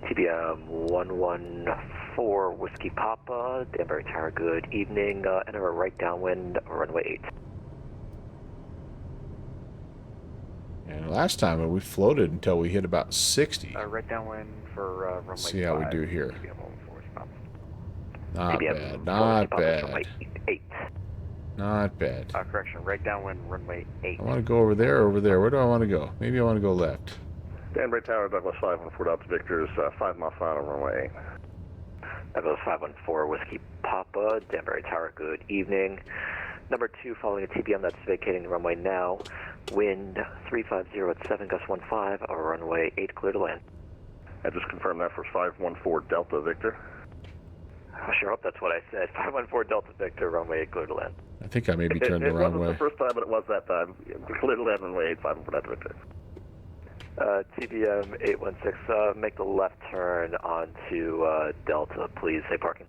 TBM 114 Whiskey Papa, Danbury Tower, good evening. Enter a right downwind, runway 8. And last time we floated until we hit about 60. Right downwind for runway 5. See how we do here. TBM 114 Not bad. Not bad. 8. Not bad. Correction, right downwind, runway 8. I want to go over there, over there. Where do I want to go? Maybe I want to go left. Danbury Tower, Douglas 514 Delta Victor's 5 mile final, runway 8. Douglas 514 Whiskey Papa, Danbury Tower, good evening. Number 2, following a TBM that's vacating the runway now. Wind 350 at 7 gusts 15, runway 8 clear to land. I just confirmed that for 514 Delta Victor. I sure hope that's what I said. 514 Delta Victor, runway 8, clear to land. I think I maybe turned the It wrong wasn't way. the first time, but it was that time. Clear to land runway 8, 514 Delta Victor. TBM 816, make the left turn onto Delta, please. Say parking.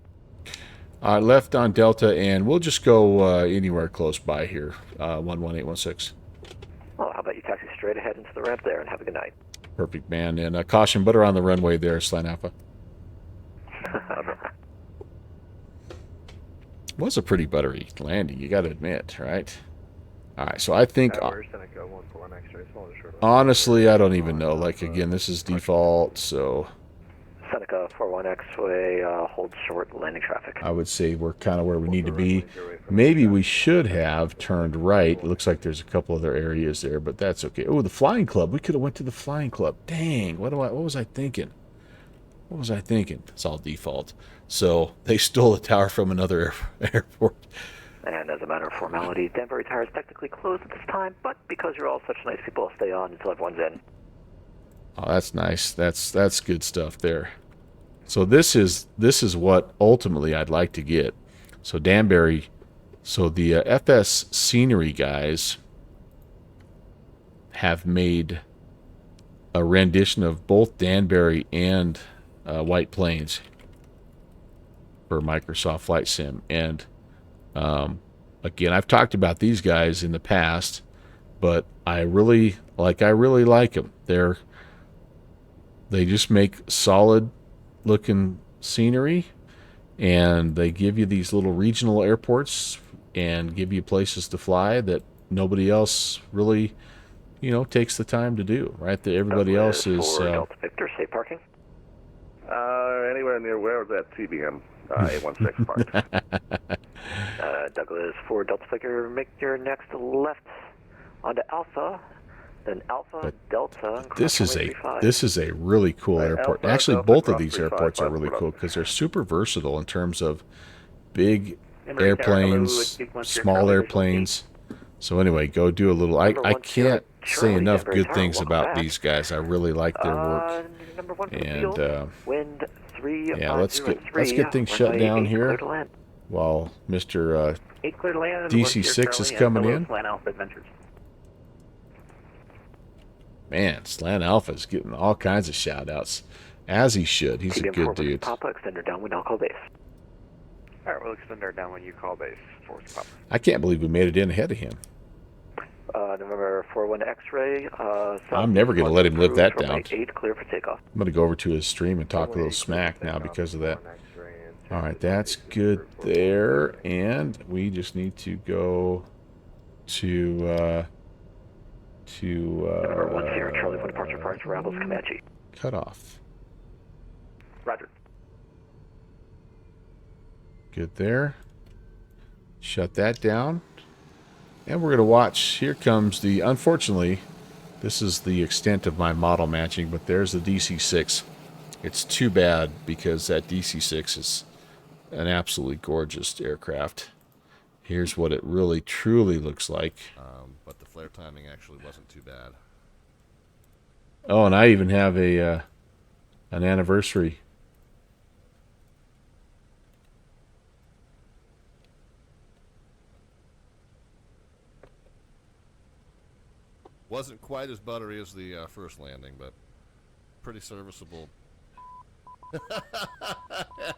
Left on Delta, and we'll just go anywhere close by here. 11816. Well, how about you taxi straight ahead into the ramp there and have a good night. Perfect, man. And caution, butter on the runway there, Slant Alpha. Was a pretty buttery landing, you got to admit, right? All right, so I think, honestly, I don't even know. Like, again, this is default, so Seneca 41 X-way, hold short landing traffic. I would say we're kind of where we need to be. Maybe we should have turned right. It looks like there's a couple other areas there, but that's okay. Oh, the Flying Club. We could have went to the Flying Club. Dang, what was I thinking? What was I thinking? It's all default. So they stole a tower from another airport. And as a matter of formality, Danbury Tower is technically closed at this time, but because you're all such nice people, I'll stay on until everyone's in. Oh, that's nice. That's good stuff there. So this is what ultimately I'd like to get. So Danbury, so the FS Scenery guys have made a rendition of both Danbury and White Plains for Microsoft Flight Sim. And again, I've talked about these guys in the past, but I really like them. They just make solid looking scenery, and they give you these little regional airports and give you places to fly that nobody else really, takes the time to do, right? That everybody else is Delta Victor, safe parking. Anywhere near where was that TBM 816 parked? Douglas 4 Delta Victor, make your next left onto Alpha, then Alpha Delta. And this is a really cool airport. Actually, Alpha, both of cross these 35, airports are really cool because they're super versatile in terms of big airplanes, small airplanes. So anyway, go do a little. I can't say enough good things about these guys. I really like their work. And wind 3, yeah, let's get things shut down here while Mr. DC6 is coming in. Man, Slant Alpha is getting all kinds of shout outs, as he should. He's a good dude. Papa, extend our downwind, I'll call base. Alright, we'll extend our downwind, you call base. Force Papa. I can't believe we made it in ahead of him. November 41 X-ray. I'm never going to let him live that down. 8, clear for takeoff. I'm going to go over to his stream and talk a little smack now because of that. All right, that's good there. And we just need to go to... Number 10, Charlie, for departure prior to Rebels, Comanche. Cut off. Roger. Good there. Shut that down. And we're going to watch. Here comes the... Unfortunately, this is the extent of my model matching, but there's the DC-6. It's too bad because that DC-6 is an absolutely gorgeous aircraft. Here's what it really, truly looks like. But the flare timing actually wasn't too bad. Oh, and I even have a an anniversary. Wasn't quite as buttery as the first landing, but pretty serviceable.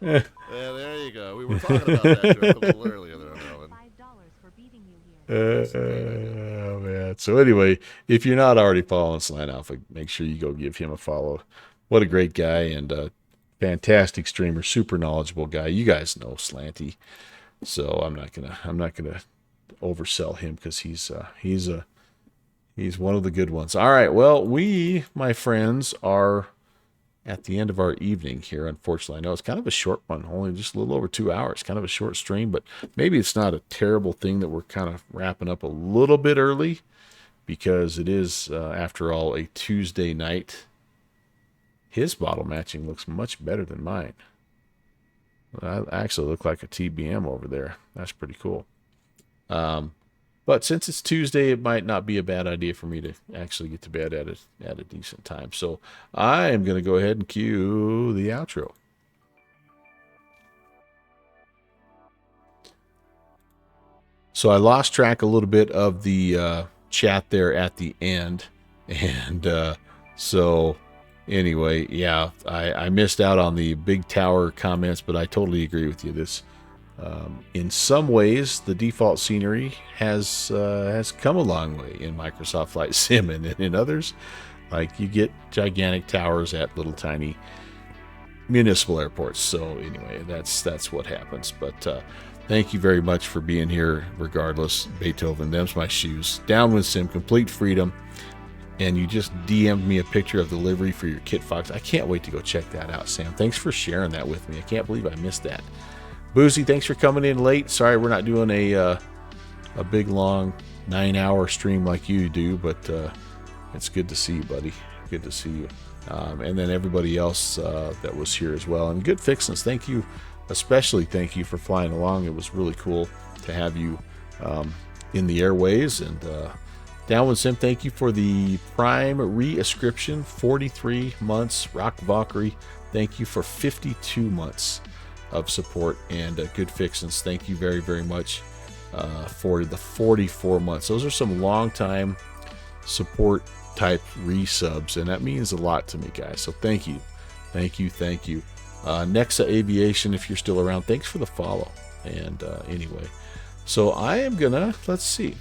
Yeah, there you go. We were talking about that joke a little earlier there, Merlin. Oh, man. So anyway, if you're not already following Slant Alpha, make sure you go give him a follow. What a great guy and fantastic streamer, super knowledgeable guy. You guys know Slanty, so I'm not gonna oversell him because he's one of the good ones. All right, well, we, my friends, are at the end of our evening here. Unfortunately, I know it's kind of a short one, only just a little over 2 hours, kind of a short stream, but maybe it's not a terrible thing that we're kind of wrapping up a little bit early because it is, after all, a Tuesday night. His bottle matching looks much better than mine. I actually look like a TBM over there. That's pretty cool. But since it's Tuesday, it might not be a bad idea for me to actually get to bed at a decent time. So I am going to go ahead and cue the outro. So I lost track a little bit of the chat there at the end. And so anyway, yeah, I missed out on the big tower comments, but I totally agree with you. This, in some ways, the default scenery has come a long way in Microsoft Flight Sim, and in others, like you get gigantic towers at little tiny municipal airports. So anyway, that's what happens. But thank you very much for being here. Regardless, Beethoven, them's my shoes. Downwind Sim, complete freedom. And you just DM'd me a picture of the livery for your Kit Fox. I can't wait to go check that out, Sam. Thanks for sharing that with me. I can't believe I missed that. Boozy, thanks for coming in late. Sorry we're not doing a big, long 9-hour stream like you do, but it's good to see you, buddy. Good to see you. And then everybody else that was here as well. And Good Fixins, thank you. Especially thank you for flying along. It was really cool to have you in the airways. And Downwind Sim, thank you for the Prime re-ascription, 43 months. Rock Valkyrie, thank you for 52 months of support. And Good Fixins, thank you very, very much for the 44 months. Those are some long time support type resubs, and that means a lot to me, guys. So thank you. Nexa Aviation, if you're still around, thanks for the follow. And anyway, so I am gonna, let's see.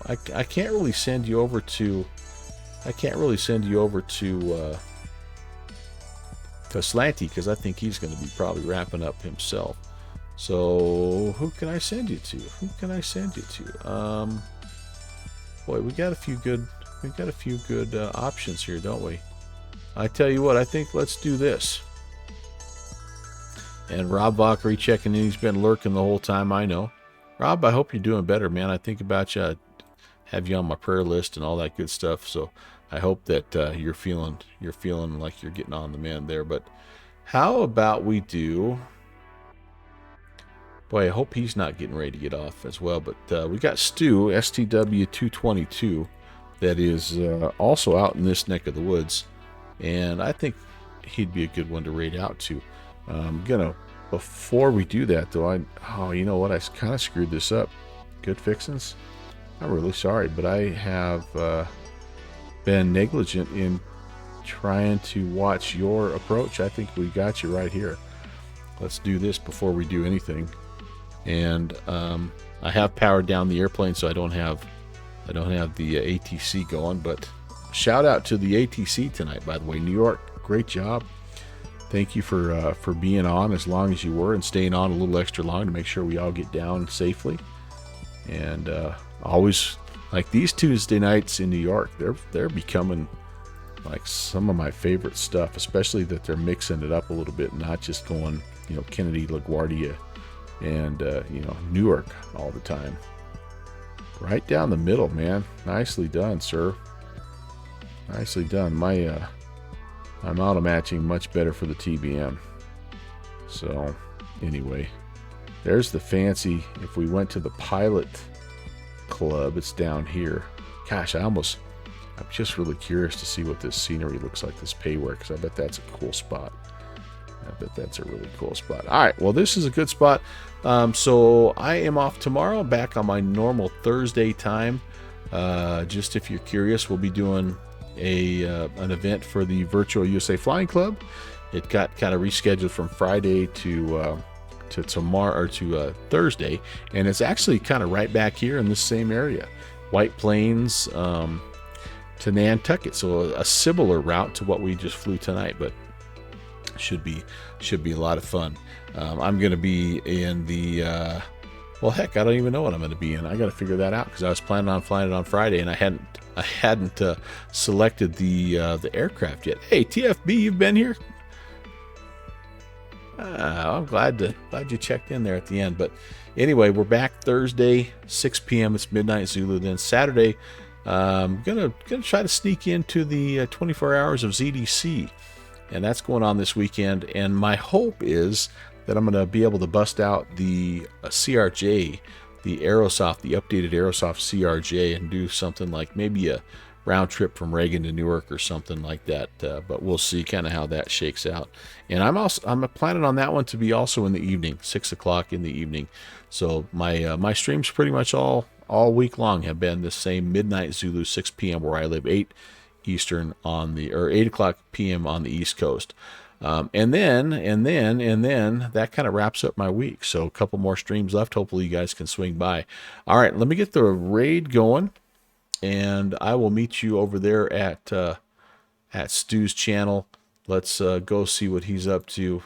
I can't really send you over to Slanty, because I think he's going to be probably wrapping up himself. So who can I send you to? Boy, we got a few good options here, don't we? I tell you what, I think let's do this. And Rob Valkyrie checking in. He's been lurking the whole time, I know. Rob, I hope you're doing better, man. I think about you. Have you on my prayer list and all that good stuff. So I hope that you're feeling like you're getting on the mend there. But how about we do? Boy, I hope he's not getting ready to get off as well. But we got Stu, STW222, that is also out in this neck of the woods, and I think he'd be a good one to raid out to. Before we do that though, you know what? I kind of screwed this up. Good Fixins. I'm really sorry, but I have been negligent in trying to watch your approach. I think we got you right here. Let's do this before we do anything. And I have powered down the airplane, so I don't have the ATC going. But shout out to the ATC tonight, by the way. New York, great job. Thank you for being on as long as you were and staying on a little extra long to make sure we all get down safely. And always, like these Tuesday nights in New York, they're becoming like some of my favorite stuff, especially that they're mixing it up a little bit, not just going, Kennedy, LaGuardia, and Newark all the time. Right down the middle, man. Nicely done, sir. Nicely done. I'm auto matching much better for the TBM. So anyway, there's the fancy. If we went to the pilot club, it's down here. Gosh, I'm just really curious to see what this scenery looks like, this payware, because I bet that's a cool spot. All right, well, this is a good spot. So I am off tomorrow, back on my normal Thursday time. Just if you're curious, we'll be doing an event for the Virtual USA Flying Club. It got kind of rescheduled from Friday to tomorrow, or to Thursday, and it's actually kind of right back here in this same area, White Plains to Nantucket. So a similar route to what we just flew tonight, but should be a lot of fun. I'm going to be in the well, heck, I don't even know what I'm going to be in. I got to figure that out, because I was planning on flying it on Friday, and I hadn't selected the aircraft yet. Hey, TFB, you've been here. I'm glad you checked in there at the end. But anyway, we're back Thursday, 6 p.m. It's midnight Zulu. Then Saturday, I'm gonna try to sneak into the 24 hours of ZDC, and that's going on this weekend. And my hope is that I'm gonna be able to bust out the CRJ, the Aerosoft, the updated Aerosoft CRJ, and do something like maybe a round trip from Reagan to Newark or something like that. But we'll see kind of how that shakes out. And I'm planning on that one to be also in the evening, 6 o'clock in the evening. So my streams pretty much all week long have been the same midnight Zulu 6 p.m. where I live, 8 Eastern or 8 o'clock p.m. on the East Coast. And then that kind of wraps up my week. So a couple more streams left. Hopefully you guys can swing by. All right, let me get the raid going, and I will meet you over there at Stu's channel. Let's go see what he's up to.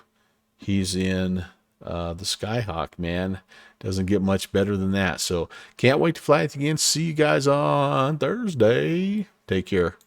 He's in the Skyhawk, man. Doesn't get much better than that. So can't wait to fly it again. See you guys on Thursday. Take care.